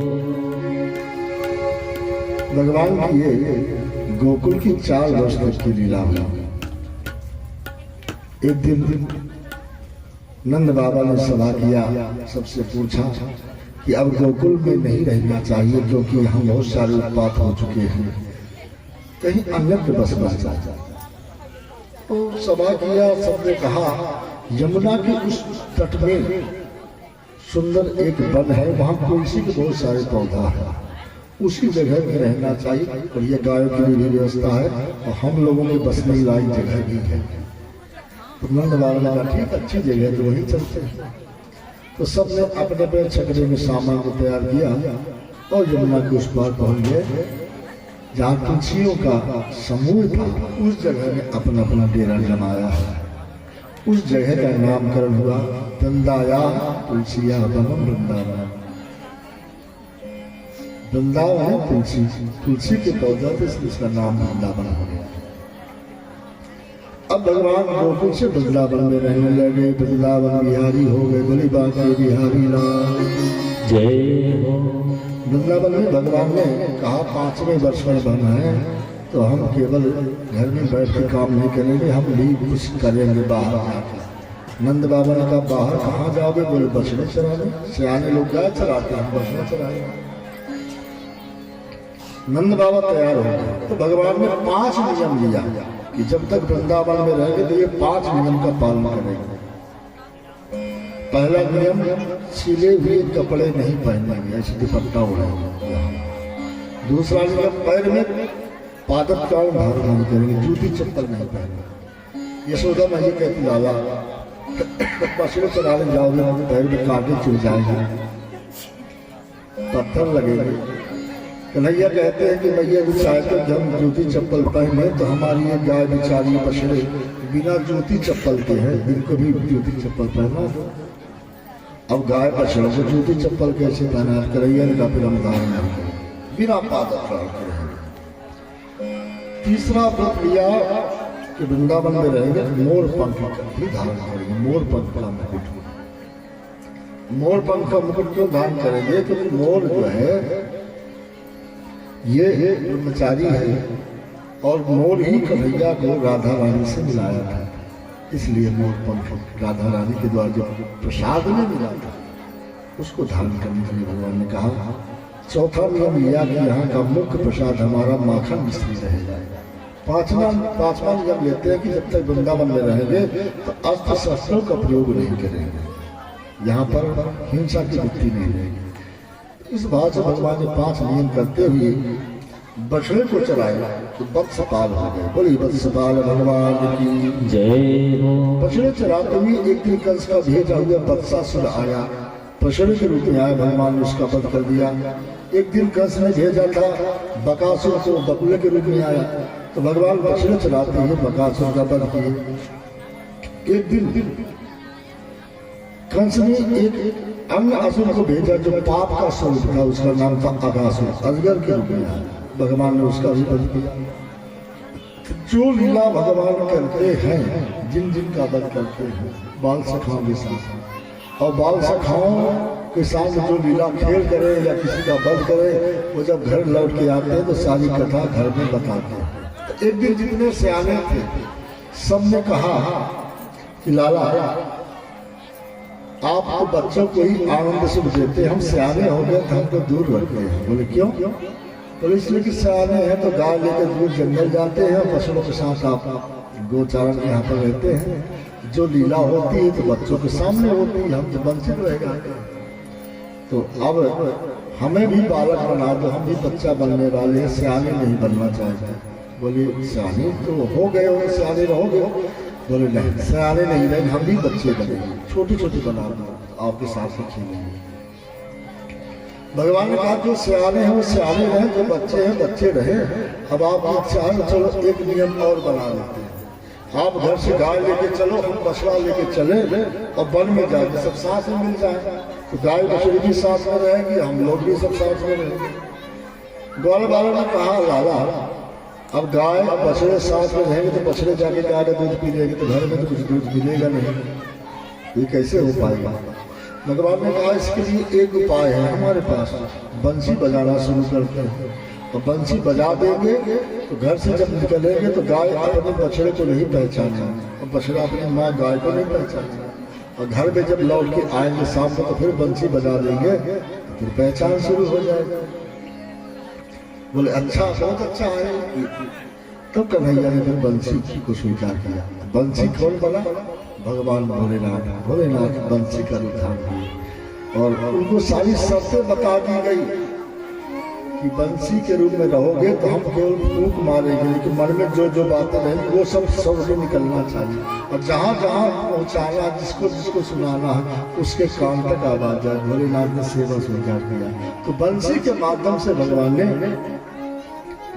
भगवान की ये गोकुल की 4 वर्ष तक की लीला हुई। एक दिन नंद बाबा ने सभा किया, सबसे पूछा कि अब गोकुल में नहीं रहना चाहिए क्योंकि यहाँ बहुत सारे उत्पात हो चुके हैं, कहीं अन्यत्र बसना चाहिए। तो सभा किया, सबने कहा यमुना के उस तट में सुंदर एक वन है, वहां तुलसी के बहुत सारे पौधा है, उसी जगह में रहना चाहिए। और ये गायों की भी व्यवस्था है और हम लोगों के बसने लायक जगह भी है। तो नंद बाबा ने कहा ठीक अच्छी जगह है तो वहीं चलते हैं। तो सबने अपने अपने छकड़े में सामान को तैयार किया और यमुना के उस पार पहुंच गए जहाँ तुलसियों का समूह था। उस जगह में अपना अपना डेरा जमाया है। उस जगह का नामकरण हुआ वृंदाया तुलसिया वनम वृंदावन। वृंदावन तुलसी, तुलसी के पौधा थे इसलिए इसका नाम वृंदावन हो गया। अब भगवान गोकुल से वृंदावन में रहने लगे। वृंदावन बिहारी हो गए। बोली बांके बिहारी लाल जय हो। वृंदावन में भगवान ने कहा 5वें वर्ष में बना है तो हम केवल घर में बैठ के काम नहीं करेंगे, हम भी कुछ करेंगे बाहर जाकर। नंद बाबा ने कहा बाहर कहाँ जाओगे? बोले बछड़े चराने। सियाने लोग गाय चराते हैं, बछड़े चराएंगे। नंद बाबा तैयार हो गए। तो भगवान ने 5 नियम दिया कि जब तक वृंदावन में रहेंगे तो ये 5 नियम का पालन करेंगे। पहला नियम, सिले हुए कपड़े नहीं पहनेंगे, ऐसे दुपट्टा उड़ाएंगे। दूसरा नियम, पैर में पादप का धारण नहीं करेंगे, जूती चप्पल नहीं पहनेंगे। यशोदा नहीं कहती लाला बछड़े चलाने जाओगे पैर में कांटे चुभ जाएंगे, पत्थर लगेंगे। कन्हैया कहते हैं कि भैया भी चाहते कि हम जूती चप्पल पहने तो हमारी ये गाय बेचारी बछड़े बिना जूती चप्पल के हैं, इनको भी जूती चप्पल पहना दो। अब गाय बछड़े को जूती चप्पल कैसे पहना? कन्हैया ने कहा फिर हम धारण नहीं करेंगे, बिना पादप धारण करेंगे। तीसरा व्रत लिया कि वृंदावन में रहेंगे मोर पंख भी धारण करेंगे। मोर पंख का मुकुट, मोर पंख का मुकुट क्यों धारण करेंगे? क्योंकि मोर जो है ये ब्रह्मचारी है और मोर ही कन्हैया को राधा रानी से मिलाया था, इसलिए मोर पंख राधा रानी के द्वारा जो प्रसाद में मिला था उसको धारण करने के लिए भगवान ने कहा। चौथा नियम लिया कि यहाँ का मुख्य प्रसाद हमारा माखन मिश्री रहेगा। पांचवा नियम लेते हैं कि जब तक वृंदावन में रहेंगे तो अस्त्र शस्त्रों का प्रयोग नहीं करेंगे, यहाँ पर हिंसा की वृत्ति नहीं रहेगी। इस बात से भगवान ने 5 नियम करते हुए बछड़े को चलाया तो वत्सपाल हो गए। बोली वत्सपाल भगवान की जय हो। बछड़े चलाते हुए एक दिन कंस का भेजा हुआ वत्सासुर आया, बछड़े के रूप में आया। भगवान ने उसका वध कर दिया। एक दिन कंस ने भेजा था बकासुर को, बकुले के रूप में आया तो भगवान बछड़े चलाते हुए बकासुर का वध किए। एक दिन कंस ने एक अन्य असुर को भेजा जो पाप का स्वरूप था, उसका नाम था अगासुर, अजगर के रूप में आया। भगवान ने उसका भी वध किया। जो लीला भगवान करते हैं, जिन जिन का वध करते हैं बाल सखाओं के साथ, और बाल सखाओं के साथ जो लीला खेल करे या किसी का वध करे, वो जब घर लौट के आते हैं तो सारी कथा घर में बताते हैं। तो एक दिन जितने सियाने थे सबने कहा कि लाला आप तो बच्चों को ही आनंद सुख देते, हम सियाने हो गए तो हमको दूर रखते हैं। बोले क्यों? बोले इसलिए कि सियाने हैं तो गाय लेकर दूर जंगल जाते हैं, पशुओं के साथ आप गोचारण यहाँ पर रहते हैं। जो लीला होती है तो बच्चों के सामने होती है, हम तो वंचित रह जाते हैं। तो अब हमें भी बालक बना दो, हम भी बच्चा बनने वाले हैं, सियाने नहीं बनना चाहते। बोले सियाने तो हो गए हो, सियाने रहोगे? बोले नहीं, सियाने नहीं रहे, हम भी बच्चे बनेंगे, छोटे छोटे बना दो, आपके साथ ही खेलेंगे। भगवान ने कहा जो सियाने हैं वो सियाने रहे, जो बच्चे हैं बच्चे रहे। अब आप इच्छा है चलो एक नियम और बना लेते हैं, आप घर से गाय लेके चलो, हम बछड़ा लेके चले और वन में जाएंगे, सब साथ में मिल जाए तो गाय बछड़ी भी साथ में रहेंगे, हम लोग भी सब साथ में रहेंगे। ग्वाल वालों ने कहा लाला अब गाय और बछड़े साथ में रहेंगे तो बछड़े जाके गाय का दूध पी लेंगे तो घर में तो कुछ दूध मिलेगा नहीं, ये कैसे हो पाएगा? भगवान ने कहा इसके लिए एक उपाय है हमारे पास, बंसी बजाना शुरू करते हैं और बंसी बजा देंगे तो घर से जब निकलेंगे तो गाय अपने बछड़े को नहीं पहचानेंगे और बछड़ा अपनी माँ गाय को नहीं पहचानेंगे, और घर में जब लौट के आएंगे शाम को तो फिर बंसी बजा देंगे तो फिर पहचान शुरू हो जाएगी। बोले अच्छा, बहुत अच्छा है। तब कन्हैया ने फिर बंसी को स्वीकार किया। बंसी कौन बना? भगवान भोलेनाथ। भोलेनाथ बंसी का रूप धारण किए और उनको सारी शर्तें बता दी गई कि बंसी के रूप में रहोगे तो हम केवल फूंक मारेंगे, लेकिन मन में जो जो बातें रहेंगी वो सब से निकलना चाहिए। और जहाँ जहाँ पहुँचाना, जिसको जिसको सुनाना है, उसके कान तक आवाज जाए। भोलेनाथ ने सेवा स्वीकार किया, तो बंसी के माध्यम से भगवान ने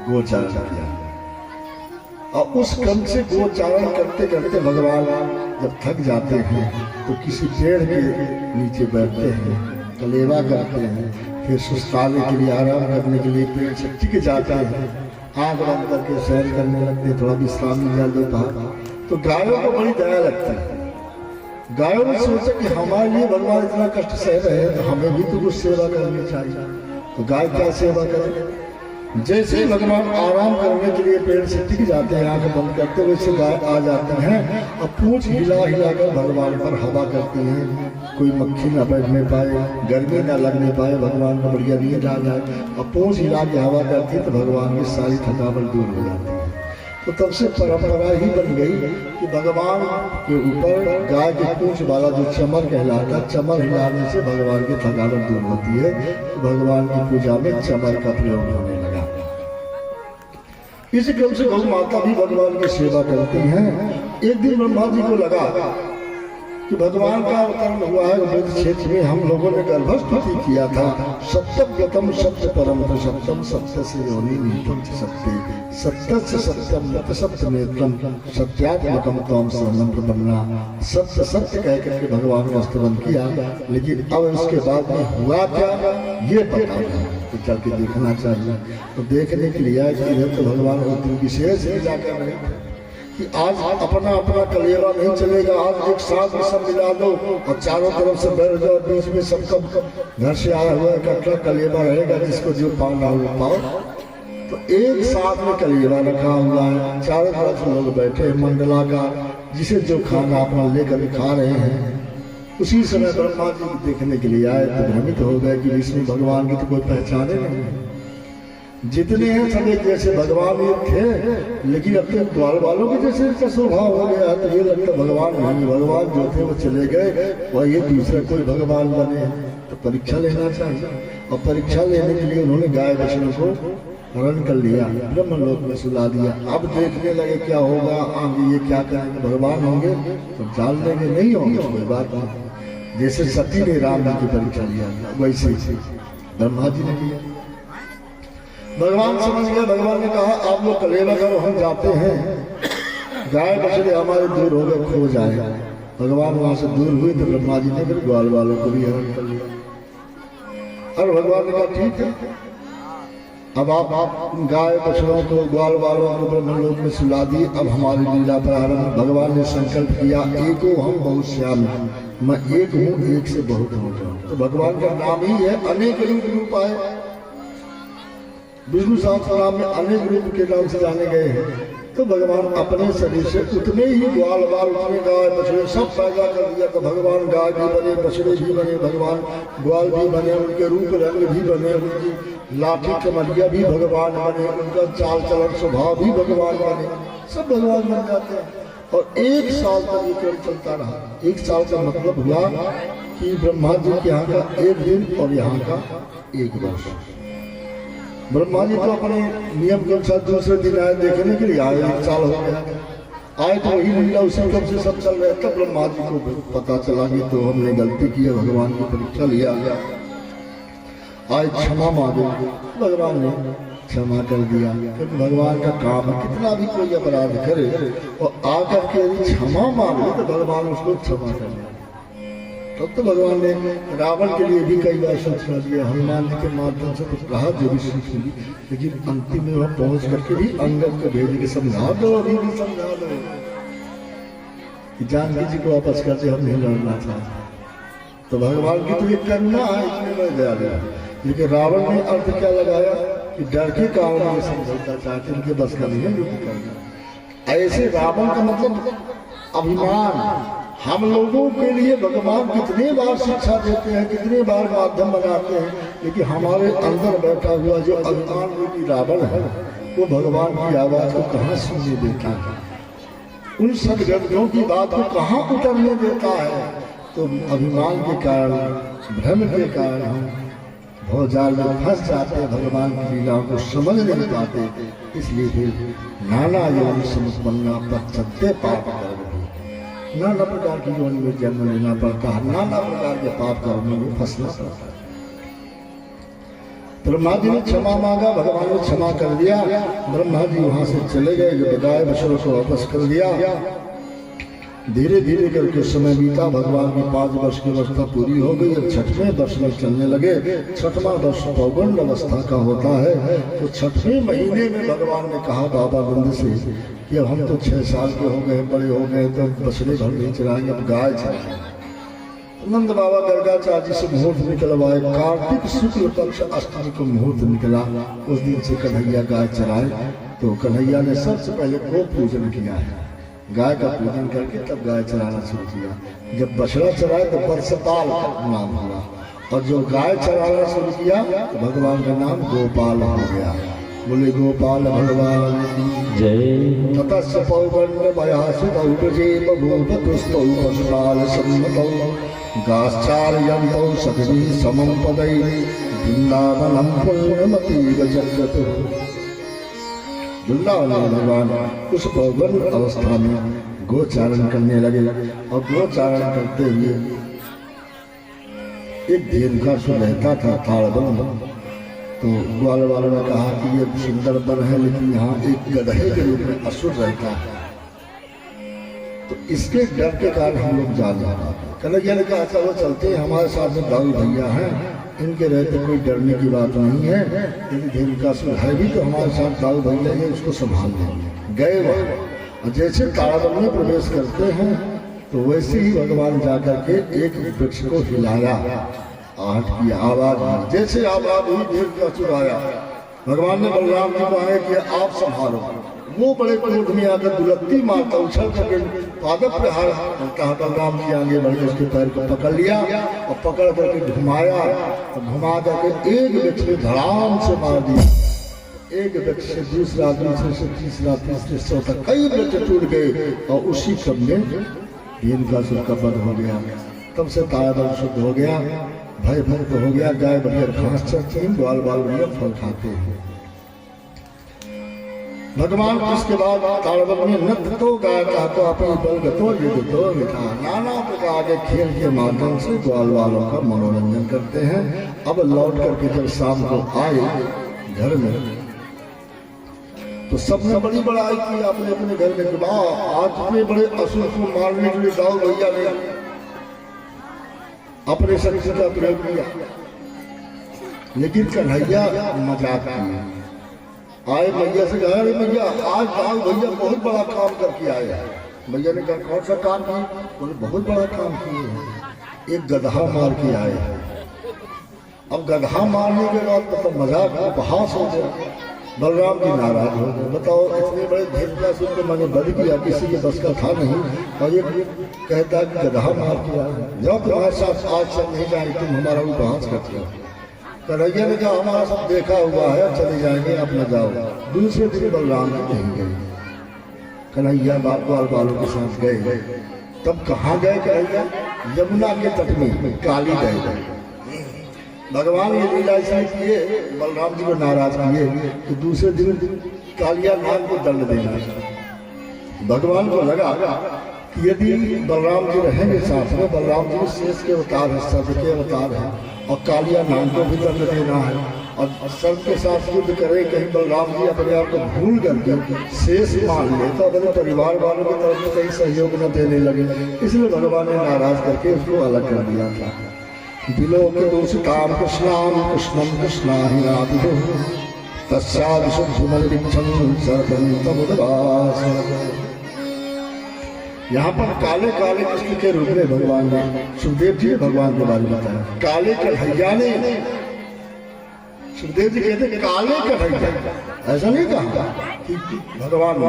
गोचारण किया। और उस क्रम से गोचारण करते करते भगवान जब थक जाते हैं तो किसी पेड़ के नीचे बैठते हैं, कलेवा करते हैं, फिर सुस्ताने के लिए, आराम करने के लिए पेड़ से टिक जाते हैं, आँख बंद करके सैर करने लगते हैं, थोड़ा विश्राम मिल जाए दोपहर। तो गायों को बड़ी दया लगती है। गायों ने सोचा कि हमारे लिए भगवान इतना कष्ट सह रहे हैं तो हमें भी तो कुछ सेवा करनी चाहिए। तो गाय क्या सेवा करें? जैसे ही भगवान आराम करने के लिए पेड़ से टिक जाते हैं, आंखें बंद करते हुए, वैसे गाय आ जाते हैं और पूंछ हिला हिलाकर भगवान पर हवा करती हैं। कोई मक्खी न बैठने पाए, गर्मी न लगने पाए, भगवान को बढ़िया नींद आ जाए, और पूंछ हिला के हवा करती तो भगवान की सारी थकावट दूर हो जाती है। तो तब से परंपरा ही बन गई कि भगवान के ऊपर गाय के पूंछ वाला जो चमर कहलाता, चमर हिलाने से भगवान की थकावट दूर होती है। भगवान की पूजा में चमर का प्रयोग होने लगा। इसी क्रम से गौ माता भी भगवान की सेवा करती हैं। एक दिन ब्रह्मा जी को लगा कि भगवान का अवतरण हुआ है वेद क्षेत्र में, हम लोगों ने गर्भस्तुति किया था, सत्यम गतम सत्य परम सत्यम सत्य से योनि नीतम सत्य सत्य से सत्यम नत सत्य नेत्रम सत्यात्मकम तम शरणम प्रपन्ना। सत्य सत्य कह करके भगवान का स्तवन किया, लेकिन अब उसके बाद में हुआ क्या ये पता नहीं, तो चल के देखना चाहिए। तो देखने के लिए इधर तो भगवान को दिन विशेष लीला कर रहे थे कि आज अपना अपना कलेवा नहीं चलेगा, आज एक साथ में सब मिला दो और चारों तरफ से बैठ जाओ, बीच में सबका घर से आया हुआ इकट्ठा कलेवा रहेगा, जिसको जो पाना हो पाओ। तो एक साथ में कलेवा रखा हुआ है, चारों तरफ से लोग बैठे मंडलाकार, जिसे जो खाना अपना लेकर खा रहे हैं। उसी समय ब्रह्मा जी देखने के लिए आए तो भ्रमित हो गए कि इसमें भगवान की तो कोई पहचाने नहीं, जितने हैं सब एक जैसे भगवान ये थे, लेकिन अपने द्वार वालों के जैसे इनका स्वभाव हो गया। तो ये लगता भगवान नहीं, भगवान जो थे वो चले गए, और ये दूसरा कोई भगवान बने। तो परीक्षा लेना चाहिए, और परीक्षा लेने के लिए उन्होंने गाय बछड़ों को हरण कर लिया, ब्रह्मलोक में सुला दिया। अब देखने लगे क्या होगा आगे, ये क्या करेंगे, भगवान होंगे तो जान लेंगे, नहीं होंगे कोई बात नहीं। जैसे सती ने राम जी की परीक्षा लिया वैसे ही ब्रह्मा जी ने किया। भगवान समझ गया, भगवान ने कहा आप लोग कलेवा करो, हम जाते हैं, गाय बछड़े हमारे दूर हो गए, खो जाए। भगवान वहां से दूर हुए तो ब्रह्मा जी ने फिर ग्वाल वालों को भी हरण कर लिया। और भगवान ने कहा ठीक है, अब आप गाय बछड़ों को ग्वाल वालों को ब्रह्मलोक में सुला दिए, अब हमारी लीला प्रारंभ। भगवान ने संकल्प किया, एको हम बहुत श्याम, मैं एक हूँ, एक से बहुत हो जाऊँ। तो भगवान का नाम ही है, अनेक रूप आए। विष्णु सहस्त्र नाम में अनेक रूप के नाम से जाने गए हैं। तो भगवान अपने शरीर से उतने ही ग्वाल बाल, उतने गाय बछड़े सब पैदा कर दिया। तो भगवान गाय भी बने, बछड़े भी बने, भगवान ग्वाल भी बने, उनके रूप रंग भी बने, उनकी लाठी कमरिया भी भगवान बने, उनका चाल चलन स्वभाव भी भगवान बने, सब भगवान बन जाते हैं। और एक साल तक ये क्रम चलता रहा। एक साल का मतलब हुआ कि ब्रह्मा जी के यहाँ का एक दिन और यहाँ का एक वर्ष। ब्रह्मा जी तो अपने नियम के अनुसार दूसरे दिन आए, देखने के लिए आए, 1 साल हो गया आए, तो वही लीला उसी क्रम से सब चल रहे। तब ब्रह्मा जी को पता चला कि तो हमने गलती की है, भगवान की परीक्षा लिया, आज क्षमा मांगे। भगवान ने क्षमा कर दिया, क्योंकि भगवान का काम है, कितना भी कोई अपराध करे और आकर के यदि क्षमा मांगे तो भगवान उसको क्षमा कर दिया। तब तो भगवान ने रावण के लिए भी कई बार सूचना दिया, हनुमान जी के माध्यम से कुछ कहा जो भी सीख मिली, लेकिन अंतिम में वह पहुंच करके भी अंगद को भेज के समझा दो, अभी भी समझा दो कि जानकी जी को वापस करते हम नहीं लड़ना चाहते। तो भगवान की तो ये करना है, इसमें मैं दया दिया। लेकिन रावण ने अर्थ क्या लगाया कि डर के कारण ये समझौता चाहते, उनके बस का नहीं है युद्ध करना। ऐसे रावण का मतलब अभिमान। हम लोगों के लिए भगवान कितने बार शिक्षा देते हैं, कितने बार माध्यम बनाते हैं, लेकिन हमारे अंदर बैठा हुआ जो अभिमान रूपी रावण है वो भगवान की आवाज को कहाँ सुनने देता है, उन सदगतियों की बात को कहाँ उतरने देता है। तो अभिमान के कारण, भ्रम के कारण हम भवजाल में फंस जाते हैं, भगवान की लीलाओं को समझ नहीं पाते, इसलिए फिर नाना योनि समुत्पन्ना पश्चत्ते पाप कर्म, नाना प्रकार की योनि में जन्म लेना पड़ता है, नाना प्रकार के पाप कर्मों में फंसना पड़ता है। ब्रह्मा जी ने क्षमा मांगा, भगवान ने क्षमा कर दिया, ब्रह्मा जी वहां से चले गए, जो बकाए बछड़ों को वापस कर दिया। धीरे धीरे करके समय बीता, भगवान की 5 वर्ष की अवस्था पूरी हो गई, अब 6वें वर्ष में चलने लगे। 6वां वर्ष पौगंड अवस्था का होता है, तो 6वें महीने में भगवान ने कहा बाबा नंद से कि अब हम तो 6 साल के हो गए, बड़े हो गए, तो बछड़े भर नहीं चलाएंगे, अब गाय चलाएंगे। नंद बाबा गर्गाचार्य जी से मुहूर्त निकलवाए, कार्तिक शुक्ल पक्ष अष्टमी को मुहूर्त निकला, उस दिन से कन्हैया गाय चराए। तो कन्हैया ने सबसे पहले गो पूजन किया है, गाय का पूजन करके तब गाय चराना शुरू किया। जब बछड़ा चराए तो बरसपाल नाम हुआ, और जो गाय चराना शुरू किया तो भगवान का नाम गोपाल हो गया। बोले गोपाल भगवान जय। ततस्य पौगण्ड मयासित उपजे बभूव दुस्तौ पशुपाल सम्मतौ गाश्चार्यन्तौ सखी समं पदै वृन्दावनं पूर्णमतीव जगतु। वृंदावन में भगवान उस पौगंड अवस्था में गोचारण करने लगे, और गोचारण करते हुए एक दीर्घासुर रहता था ताड़वन। तो ग्वाल वालों ने कहा कि ये सुंदर वन है, लेकिन यहाँ एक गधे के रूप में असुर रहता है, तो इसके डर के कारण हम लोग जा नहीं पाते। कन्हैया ने कहा अच्छा वो चलते हैं, हमारे साथ में दाऊ भैया हैं, इनके रहते कोई डरने की बात नहीं है, यदि दीर्घासुर है भी तो हमारे साथ दाऊ भैया है, उसको संभाल लेंगे। गए वहाँ, और जैसे ताड़वन में प्रवेश करते हैं तो वैसे ही भगवान जाकर के एक वृक्ष को हिलाया, आहट की आवाज हुई, जैसे आवाज हुई दीर्घासुर आया। भगवान ने बलराम जी को आया कि आप संभालो। वो बड़े क्रोध में आकर दुलत्ती मारता, उछल करके पादप प्रहार करता है। बलराम जी आगे बढ़कर उसके पैर को पकड़ लिया और पकड़ करके घुमाया, और घुमा करके एक वृक्ष में धड़ाम से मार दिया। एक वृक्ष से दूसरा, दूसरे से तीसरा, तीसरे से चौथा, कई वृक्ष टूट गए, और उसी क्रम में दीर्घासुर का वध हो गया। तब से ताड़वन शुद्ध हो गया, भय मुक्त हो गया, गाय बढ़िया घास चरती हैं, ग्वाल बाल बढ़िया फल खाते हैं। भगवान इसके बाद ताड़वन में नृत्य तो गाय का तो अपनी बल तो युद्ध तो लिखा, नाना प्रकार के खेल के माध्यम से ग्वाल वालों का मनोरंजन करते हैं। अब लौट करके जब शाम को आए घर में, तो सबने बड़ी बड़ाई की अपने अपने घर में कि आज में बड़े असुर को मारने के लिए दाऊ भैया ने अपने शक्ति का प्रयोग किया। लेकिन कन्हैया मजाक किया, आए भैया से कहा, अरे भैया आज दाऊ भैया बहुत बड़ा काम करके आए हैं। भैया ने कहा कौन सा काम किया? बोले बहुत बड़ा काम किए हैं, एक गधा मार के आए हैं। अब गधा मारने के बाद तो मजाक उपहास हो गया, बलराम जी नाराज हो गए। बताओ इतने बड़े दीर्घासुर को मैंने वध किया, किसी के बस का था नहीं, और ये कहता है कि गधा मार के आए, जाओ तुम्हारे साथ आज सब नहीं जाए, तुम हमारा उपहास करते हो। कन्हैया ने कहा हमारा सब देखा हुआ है, चले जाएंगे, अपना जाओ। दूसरे दिन बलराम जी नहीं गए, कन्हैया ग्वाल बालों के साथ गए। तब कहाँ गए कन्हैया? यमुना के तट में काली गए। भगवान ने लीला इसलिए किए, बलराम जी को नाराज किए कि दूसरे दिन कालिया नाग को दंड देना। भगवान को लगा कि यदि बलराम जी रहेंगे साथ में, बलराम जी शेष के अवतार है, सर्प के अवतार है, और कालिया नाग को भी दंड देना है, और सर्प के साथ युद्ध करे, कहीं बलराम जी अपने आप को भूल करके शेष मान ले तो अपने परिवार वालों की तरफ से कहीं सहयोग न देने लगे। इसलिए भगवान ने नाराज करके उसको अलग कर दिया था। विलोकदोषितां कृष्णां कृष्णं कृष्णाहिनादिभो तस्यादिशुद्धमलिच्छं सर्वं तमुदवास। यहाँ पर काले काले कृष्ण के रूप में भगवान ने सुखदेव जी भगवान के बारे में बताया। काले कन्हैया ने, सुखदेव जी कहते काले कन्हैया, ऐसा नहीं कहा कि भगवान ने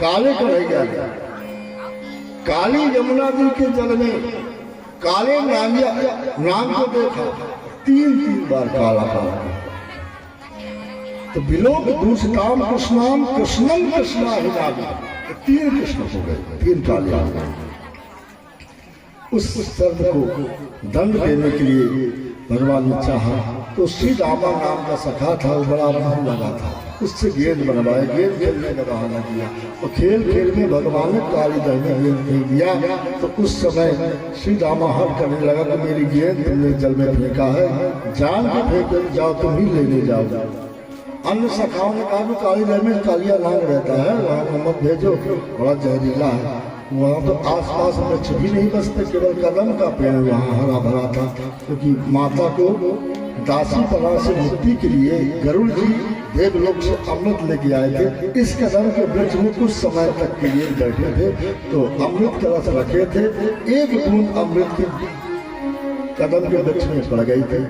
काले कन्हैया, काली यमुना जी के जल में काले नाग को देखा, 3 बार काला काला। तो विलोक दूषिताम कृष्णाम कृष्णम कृष्णाहिनादि, 3 कृष्ण हो गए, 3 काले। उस सर्प को दंड देने के लिए भगवान ने चाहा तो श्री रामा नाम का सखा था, वो बड़ा मन लगा था, उससे गेंद बनवाए, गेंद खेलने का बहाना किया। और खेल खेल में भगवान ने काली दही में गेंद फेंक दिया। तो उस समय श्री रामा हट करने लगा कि मेरी गेंद तुमने जल में फेंका है, जान के फेंक जाओ, तुम ही लेने जाओ। अन्य सखाओं ने कहा कि काली दही में कालिया नाग रहता है, वहाँ मत भेजो, बड़ा जहरीला है। वहाँ तो आसपास वृक्ष भी नहीं बसते, केवल कदम का पेड़ वहाँ हरा भरा था, क्योंकि माता को दासी पना से मुक्ति के लिए गरुड़ जी देवलोक से अमृत लेके आए थे। इस कदम के वृक्ष में कुछ समय तक के लिए बैठे थे, तो अमृत कलश रखे थे, एक बूंद अमृत की कदम के वृक्ष में पड़ गई थी,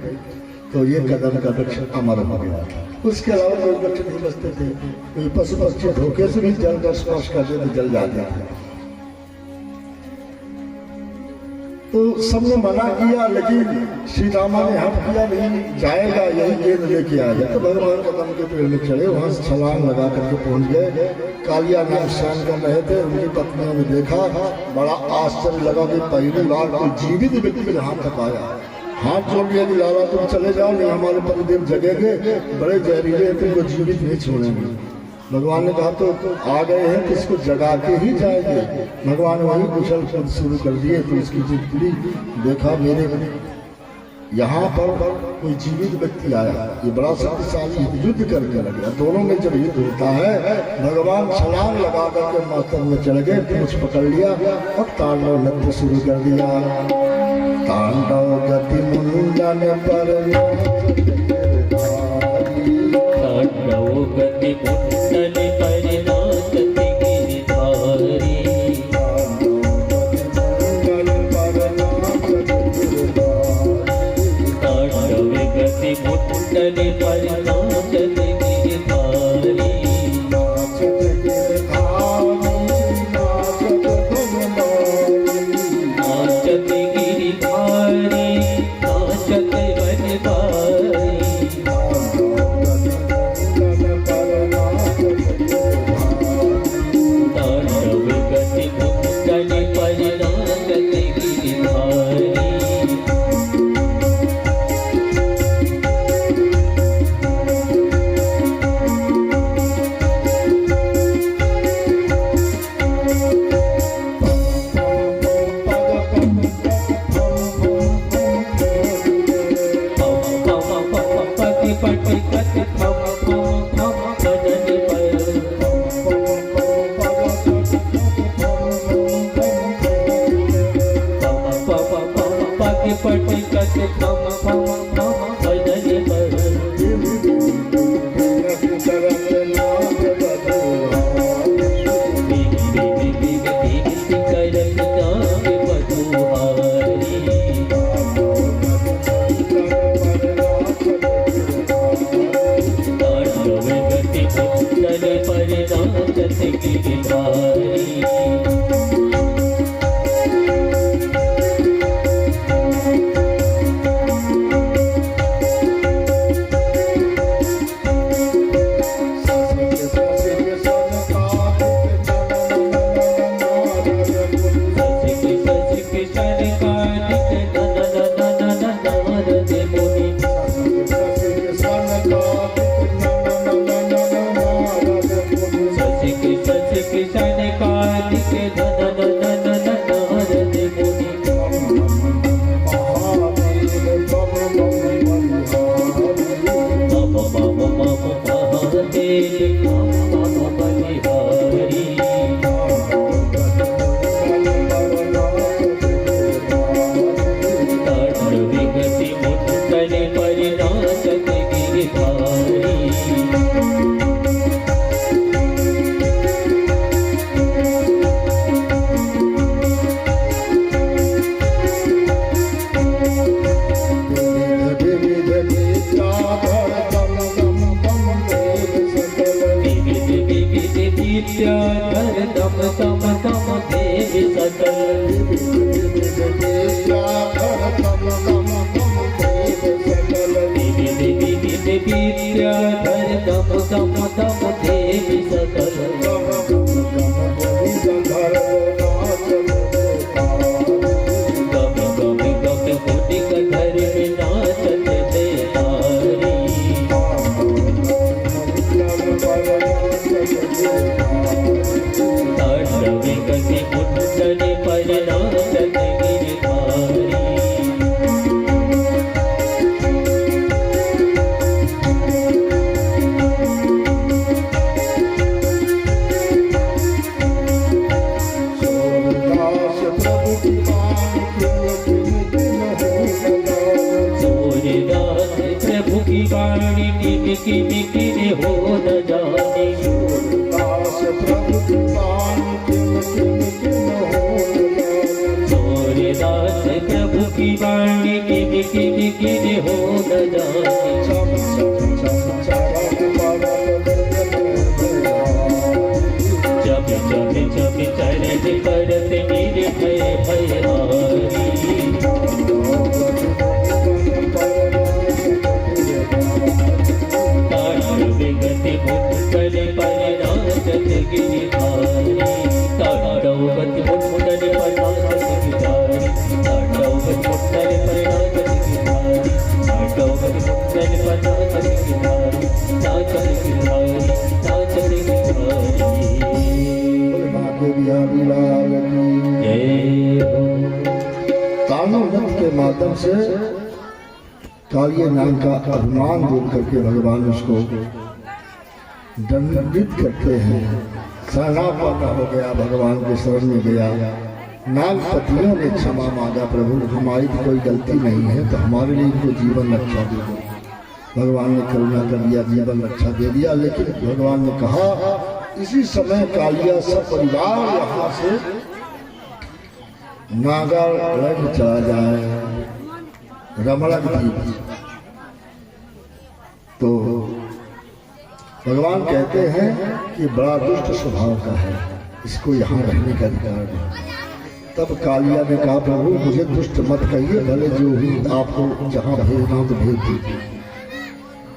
तो ये कदम का वृक्ष अमर हो गया था। उसके अलावा कोई वृक्ष नहीं बसते थे, कोई पशु पक्षी धोखे से भी जल का स्पर्श करते थे, जल जाते थे। तो सबने मना किया, लेकिन श्री रामा ने हट किया, नहीं जाएगा, यही गेंद लेके आ जाए। तो भगवान कदम के पेड़ में चढ़े, वहां से छलांग लगा करके पहुंच गए। कालिया नाग शयन कर रहे थे, उनकी पत्नियों ने देखा, बड़ा आश्चर्य लगा कि पहली बार कोई जीवित व्यक्ति हाथ थकाया, हाथ जोड़ लिया कि लाला तुम चले जाओ, नहीं हमारे पतिदेव जगेंगे, बड़े जहरीले हैं, तुमको जीवित नहीं छोड़ेंगे। भगवान ने कहा तो आ गए हैं, तो इसको जगा के ही जाएंगे। भगवान वही कुशल शब्द शुरू कर दिए, तो इसकी जिंदगी देखा, मेरे यहाँ पर कोई जीवित व्यक्ति आया, ये बड़ा शक्तिशाली युद्ध करके लगे। दोनों में जब युद्ध होता है, भगवान छलांग लगा करके मातम में चढ़ गए, कुछ पकड़ लिया और तांडव नृत्य शुरू कर दिया। तांडव गति मुंडन पर गति मुंडन पर नाचति गिरधारी, तांडव गति मुंडन पर नाचति गिरधारी, नाचति गिरधारी, नाचति वनवारी, घर में नाचते किन किन हो न जाने चम चम चम चारा पारा जब जब जब चरण करत निर्भय भयहारी तांडव गति मुंडन परिनाशत गिरिधारी तांडव गति मुंडन परिनाशत गिरिधारी तांडव गति मुंडन परिनाशत गिरिधारी तांडव गति मुंडन परिनाशत गिरिधारी नाचत गिरिधारी नाचत गिरिधारी बिहारी लाल की जय हो। तांडव नृत्य के माध्यम से कालिया नाम का अभिमान दूर करके भगवान उसको दंडित करते हैं। शरणापन्न हो गया, भगवान के शरण में गया। नागपतियों ने क्षमा मांगा, प्रभु हमारी तो कोई गलती नहीं है, तो हमारे लिए इनको जीवन रक्षा दे दो। भगवान ने करुणा कर दिया, जीवन रक्षा दे दिया। लेकिन भगवान ने कहा इसी समय कालिया सब परिवार यहाँ से नागालैंड में चला जाए, रमणक द्वीप। तो भगवान कहते हैं कि बड़ा दुष्ट स्वभाव का है, इसको यहाँ रहने का अधिकार नहीं। तब कालिया ने कहा प्रभु मुझे दुष्ट मत कहिए, भले जो ही आपको जहाँ भेजना हो तो भेज दीजिए।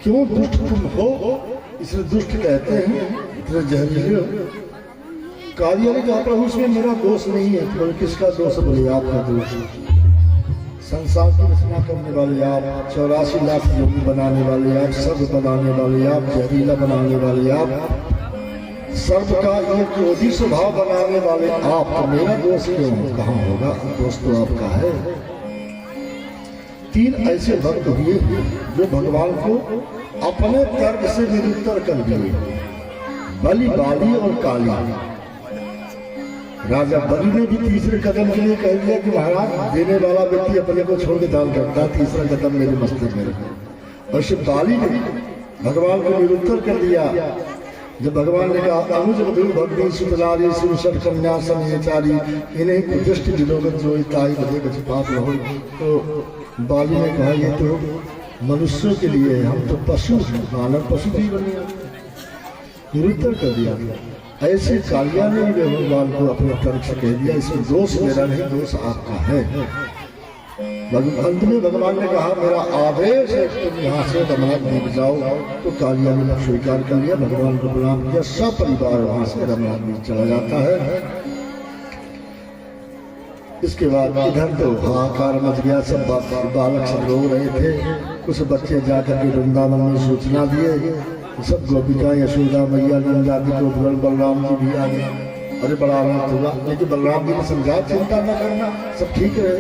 क्यों दुष्ट तुम हो, इसलिए दुष्ट कहते हैं, इतने जहरीले हो। कालिया ने कहा प्रभु उसमें मेरा दोष नहीं है। बोले किसका दोष? बोले आपका दोष। संसार की रचना करने वाले आप, 84 लाख योगी बनाने वाले आप, सर्व बनाने वाले आप, जहरीला बनाने वाले आप, सर्व का एक क्रोधी स्वभाव बनाने वाले आप, तो मेरा दोष क्यों? कहाँ होगा? दोष तो आपका है। 3 ऐसे भक्त हुए जो भगवान को अपने तर्क से निरुत्तर कर दिए, बलि, बाली और काली। राजा बलि ने भी तीसरे कदम के लिए कह दिया कि महाराज देने वाला व्यक्ति अपने को छोड़ के दान करता है, तीसरा कदम मेरे मस्तक में रखो। और शिव बाली ने भगवान को निरुत्तर कर दिया। जब भगवान ने कहा अनुज मधुर भक्ति सुतलारी सुरसठ कन्या समयचारी इन्हें कुदृष्टि विलोकन जो ताई बधे कुछ पाप न हो, तो बाली ने कहा ये तो मनुष्यों के लिए, हम तो पशु, मानव पशु भी बने। निरुत्तर कर दिया। ऐसे कालिया ने भी भगवान को अपने तर्क से कह दिया इसमें दोष मेरा नहीं, दोष आपका है। अंत में भगवान ने कहा मेरा आदेश है तुम यहाँ से रमणक द्वीप जाओ। तो कालिया ने स्वीकार कर लिया, भगवान को प्रणाम किया, सब परिवार वहां से रमणक द्वीप चला जाता है। इसके बाद इधर तो हाहाकार मच गया, सब बालक सब रो रहे थे। कुछ बच्चे जाकर के वृंदावन में सूचना दिए, सब गोपिका यशोदा मैया नंदा जी को बलराम जी भी आ गए। अरे बड़ा आनंद हुआ, लेकिन बलराम जी ने समझा चिंता न करना, सब ठीक है।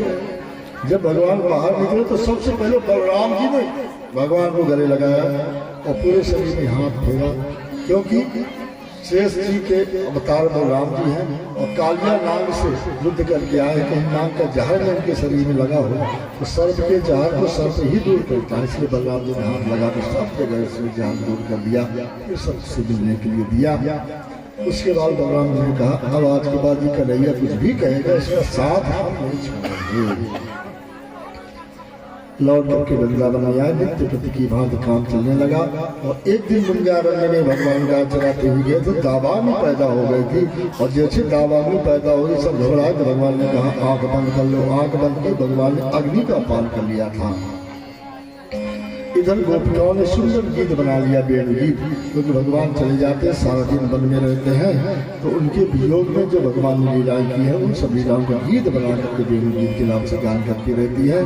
जब भगवान बाहर निकले तो सबसे पहले बलराम जी ने भगवान को गले लगाया और पूरे शरीर में हाथ फेरा, क्योंकि शेष जी के अवतार बलराम जी हैं और कालिया नाग से युद्ध करके आए। कहीं नाग का जहर में उनके शरीर में लगा हो तो सर्प के जहर को सर्प ही दूर करता है, इसलिए बलराम जी ने हाथ लगा कर सब जगह से जहर दूर कर दिया, फिर सबसे मिलने के लिए दिया। उसके बाद बलराम जी ने कहा अब आज के बाद ये कन्हैया कुछ भी कहेगा इसका साथ हम नहीं छोड़ेंगे। लौट करके वृंदावन में आए, नित्य प्रति की भांति काम चलने लगा। और एक दिन वृंदावन में भगवान गाय चराते हुए गए तो दावाग्नि पैदा हो गई थी, और जैसे दावाग्नि पैदा हुई सब घबराए तो भगवान ने कहा आंख बंद कर लो। आंख बंद की भगवान ने अग्नि का पान कर लिया था। इधर गोपिकाओं ने सुंदर गीत बना लिया, वेणु गीत, क्योंकि भगवान चले जाते हैं सारा दिन वन में रहते हैं, तो उनके वियोग में जो भगवान ने लीलाएं की है उन सब लीलाओं का गीत बना करके वेणु गीत के नाम से गान करती रहती है।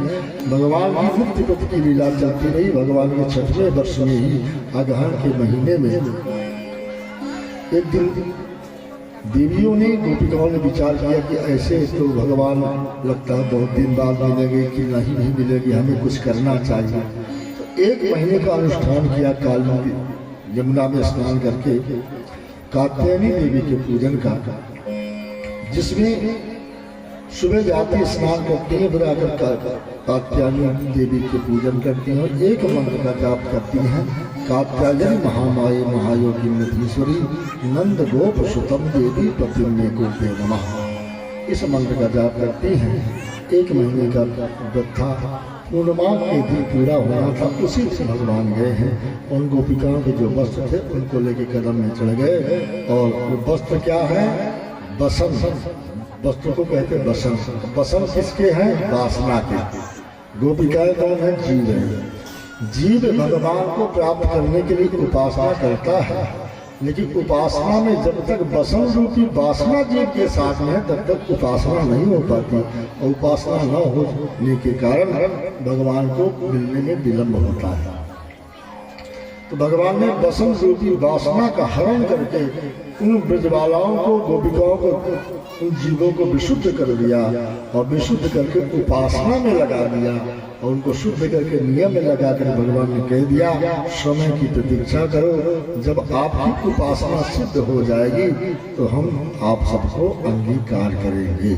भगवान की मुक्ति पथ की लीला चलती रही। भगवान के 6वें वर्ष में ही अगहन के महीने में एक दिन देवियों ने गोपिकाओं ने विचार किया कि ऐसे तो भगवान लगता है बहुत दिन बाद मिलेंगे कि नहीं मिलेगी, हमें कुछ करना चाहिए। एक महीने का अनुष्ठान किया, काली यमुना में स्नान करके कात्यायनी देवी के पूजन का, जिसमें सुबह जाती स्नान करती हैं, फिर आकर कात्यायनी देवी के पूजन करती हैं और एक मंत्र का जाप करती हैं, कात्यायनी महामाये महायोगी नधीश्वरी नंद गोप सुतम देवी प्रतिम्ने गोपे नमः। इस मंत्र का जाप करती हैं। एक महीने का व्रत था। पूर्णिमा के दिन पूरा होना था, उसी से भगवान गए हैं। उन गोपिकाओं के जो वस्त्र थे उनको लेके कदम में चढ़ गए। और वो वस्त्र क्या है? बसंत। वस्त्र को कहते हैं बसंत। बसंत किसके हैं? वासना के। गोपिकाएं कौन है? जीव है। जीव भगवान को प्राप्त करने के लिए उपासना करता है, लेकिन उपासना में जब तक बसंत रूपी वासना जीव के साथ में है तब तक उपासना नहीं हो पाती। और उपासना न होने के कारण भगवान को मिलने में विलंब होता है। तो भगवान ने बसंत रूपी वासना का हरण करके उन ब्रजबालाओं को, गोपिकाओं को, उन जीवों को विशुद्ध कर दिया और विशुद्ध करके उपासना में लगा दिया। और उनको शुद्ध करके नियम में लगा कर भगवान ने कह दिया, समय की प्रतीक्षा करो, जब आपकी उपासना सिद्ध हो जाएगी तो हम आप सबको अंगीकार करेंगे।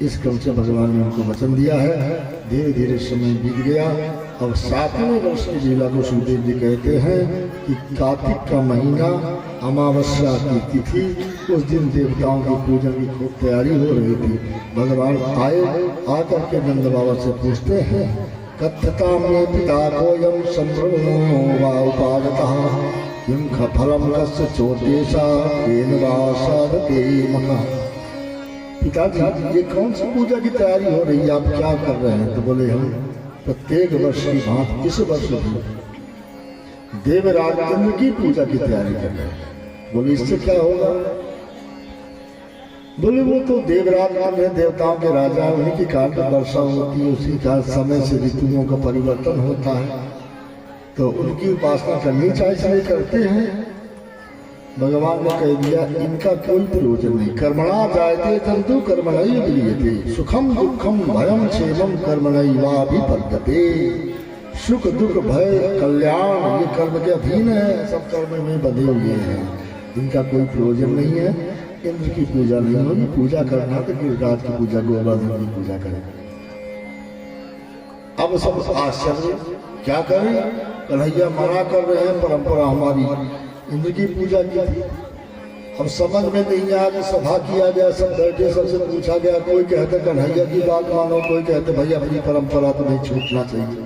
इस क्रम से भगवान ने उनको वचन दिया है। धीरे धीरे समय बीत गया। अब 7वें वर्ष की लीला को सुखदेव जी कहते हैं कि कार्तिक का महीना, अमावस्या की तिथि, उस दिन देवताओं की पूजन की खूब तैयारी हो रही थी। भगवान आए, आकर के नंद बाबा से पूछते हैं, कथता में पिता कोयम संभ्रमो वा उपागतः किम फलम कस्य चोदेशा केन वा साधते महा। पिताजी, ये कौन सी पूजा की तैयारी हो रही है, आप क्या कर रहे हैं? तो बोले, हम प्रत्येक वर्ष की भांति इस वर्ष भी देवराज इंद्र की पूजा की तैयारी कर रहे हैं। बोले, इससे क्या होगा? बोले, वो तो देवराज है, देवताओं के राजा, उन्हीं की काल में वर्षा होती है, उसी का समय से ऋतुओं का परिवर्तन होता है, तो उनकी उपासना करनी चाहिए, इसलिए करते हैं। भगवान ने कह दिया, इनका कोई प्रयोजन नहीं। कर्मणा जायते जंतु कर्मणैव विलीयते, सुखम दुखम भयम क्षेमम कर्मणैवाभिपद्यते। सुख दुख भय कल्याण ये कर्म के अधीन है, सब कर्म में बंधे हुए हैं, इनका कोई प्रयोजन नहीं है। इंद्र की पूजा नहीं होगी, पूजा करना तो गिरिराज की पूजा, गोवर्धन की पूजा करें। अब सब आश्चर्य, क्या करें? कन्हैया मना कर रहे हैं, परंपरा हमारी इंद्र की पूजा की थी। अब समझ में नहीं आया कि सभा किया गया, सब बैठे, सबसे पूछा गया, कोई कहते कन्हैया की बात मानो, कोई कहते भैया अपनी परंपरा तो नहीं छूटना चाहिए।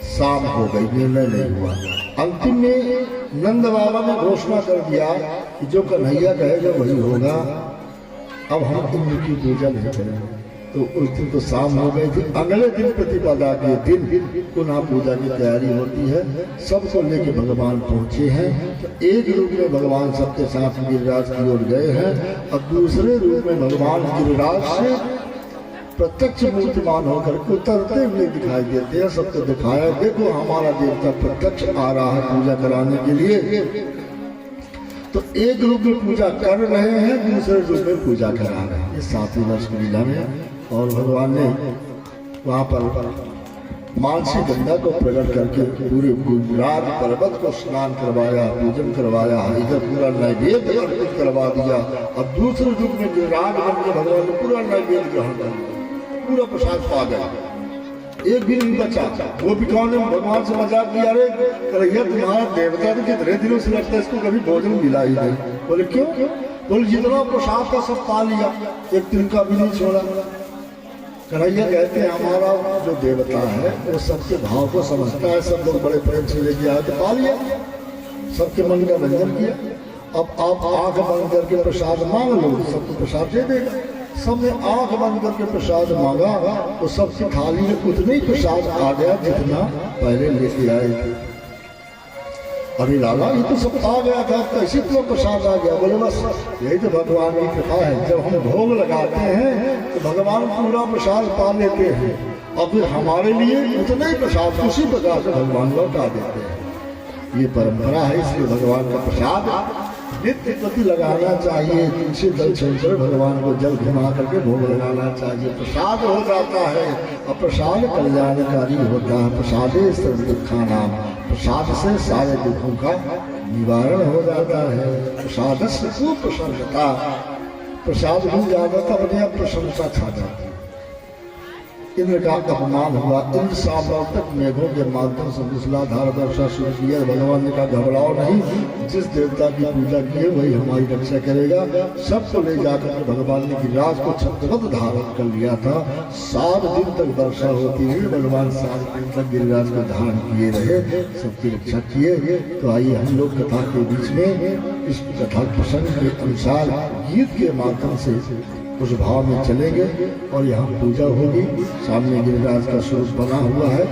शाम हो गई, निर्णय नहीं हुआ। अंतिम में नंद बाबा ने घोषणा कर दिया कि जो कन्हैया कहेगा वही होगा, अब हम इंद्र की पूजा नहीं करेंगे। तो उस दिन तो शाम हो गई थी। अगले दिन प्रतिपदा के दिन पुनः पूजा की तैयारी होती है। सबको लेके भगवान पहुंचे हैं। तो एक रूप में भगवान सबके साथ गिरिराज की ओर गए हैं और दूसरे रूप में भगवान गिरिराज से प्रत्यक्ष मूर्तिमान होकर उतरते हुए दिखाई देते हैं। सबको दिखाया, देखो हमारा देवता प्रत्यक्ष आ रहा है पूजा कराने के लिए। तो एक रूप में पूजा कर रहे हैं, दूसरे रूप में पूजा करा रहे हैं। ये 7वें वर्ष की लीला में। और भगवान ने वहाँ पर मानसी गंगा को प्रकट करके पूरे गुजरात पर्वत को स्नान करवाया, पूजन करवाया, इधर पूरा नैवेद्य अर्पित करवा दिया। और दूसरे रूप में गिरिराज बन के भगवान ने पूरा नैवेद्य ग्रहण कर लिया, पूरा प्रसाद पा गया, एक भी नहीं बचा। गोपिकाओं ने भगवान से मजाक किया, अरे कन्हैया तुम्हारा देवता तो कितने दिनों से लगता है, इसको कभी भोजन मिला ही नहीं। बोले क्यों? बोले जितना प्रसाद का सब पा लिया, एक दिन का भी नहीं छोड़ा। कन्हैया कहते हैं हमारा जो देवता है वो सबके भाव को समझता है, सब लोग बड़े प्रेम से लेके आए तो पा लिया, सबके मन का रंजन किया। अब आप आंख बंद करके प्रसाद मांग लो, सबको प्रसाद दे देगा। सबने आंख बंद करके प्रसाद मांगा तो सबकी थाली में उतना ही प्रसाद आ गया जितना पहले लेके आए थे। अरे लाला ये तो सब आ गया था, कैसे तो प्रसाद आ गया? बोले बस यही तो भगवान की कृपा है, जब हम भोग लगाते हैं तो भगवान पूरा प्रसाद पा लेते हैं और फिर हमारे लिए उतना ही प्रसाद उसी प्रकार से भगवान लौटा देते हैं। ये परंपरा है, इसलिए भगवान का प्रसाद नित्य प्रति लगाना चाहिए। तुलसी दल छोड़कर भगवान को जल घुमा करके भोग लगाना चाहिए। प्रसाद हो जाता है और प्रसाद कल्याणकारी होता है। प्रसादे सर्व दुखानां, प्रसाद से सारे दुखों का निवारण हो जाता है। प्रसाद से खूब प्रसन्नता, प्रसाद मिल जाता तो अपने आप प्रसन्नता छा जाती। इंद्र का अपमान हुआ। इंद्र सामर्थक मेघों के माध्यम से मूसलाधार वर्षा शुरू की है। भगवान ने कहा घबराओ नहीं, जिस देवता की पूजा की है वही हमारी रक्षा करेगा। सबको ले जाकर भगवान ने गिरिराज को छत्रवत धारण कर लिया था। 7 दिन तक वर्षा होती है, भगवान 7 दिन तक गिरिराज को धारण किए रहे, सबकी रक्षा किए। तो आइए हम लोग कथा के बीच में इस कथा प्रसंग के अनुसार गीत के माध्यम से उस भाव में चलेंगे और यहाँ पूजा होगी। सामने गिरिराज का स्वरूप बना हुआ है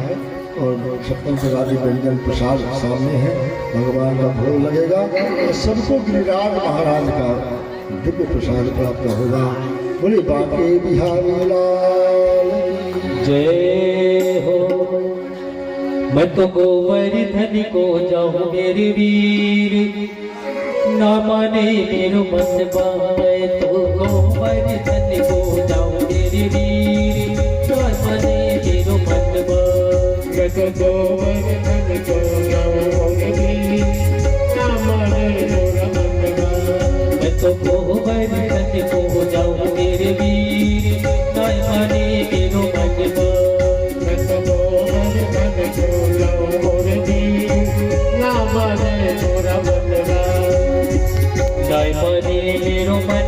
और 56 प्रकार के व्यंजन प्रसाद सामने है। भगवान का भोग लगेगा और सबको गिरिराज महाराज का दिव्य प्रसाद प्राप्त होगा। बोले बांके बिहारी लाल की जय हो। मैं तो गोवर्धन को जाऊं मेरे वीर, ना माने मेरो मन बाए। तो गोवर्धन को जाऊं मेरे वीर, ना माने मेरो मन बाए। मैं तो गोवर्धन को जाऊं मेरे वीर, ना माने मेरा मन बाए। मैं तो गोवर्धन को जाऊं मेरे वीर, ना माने मेरो मन बाए। मैं तो गोवर्धन को जाऊं मेरे वीर, ना माने मेरा मन बाए। ना माने मेरो मन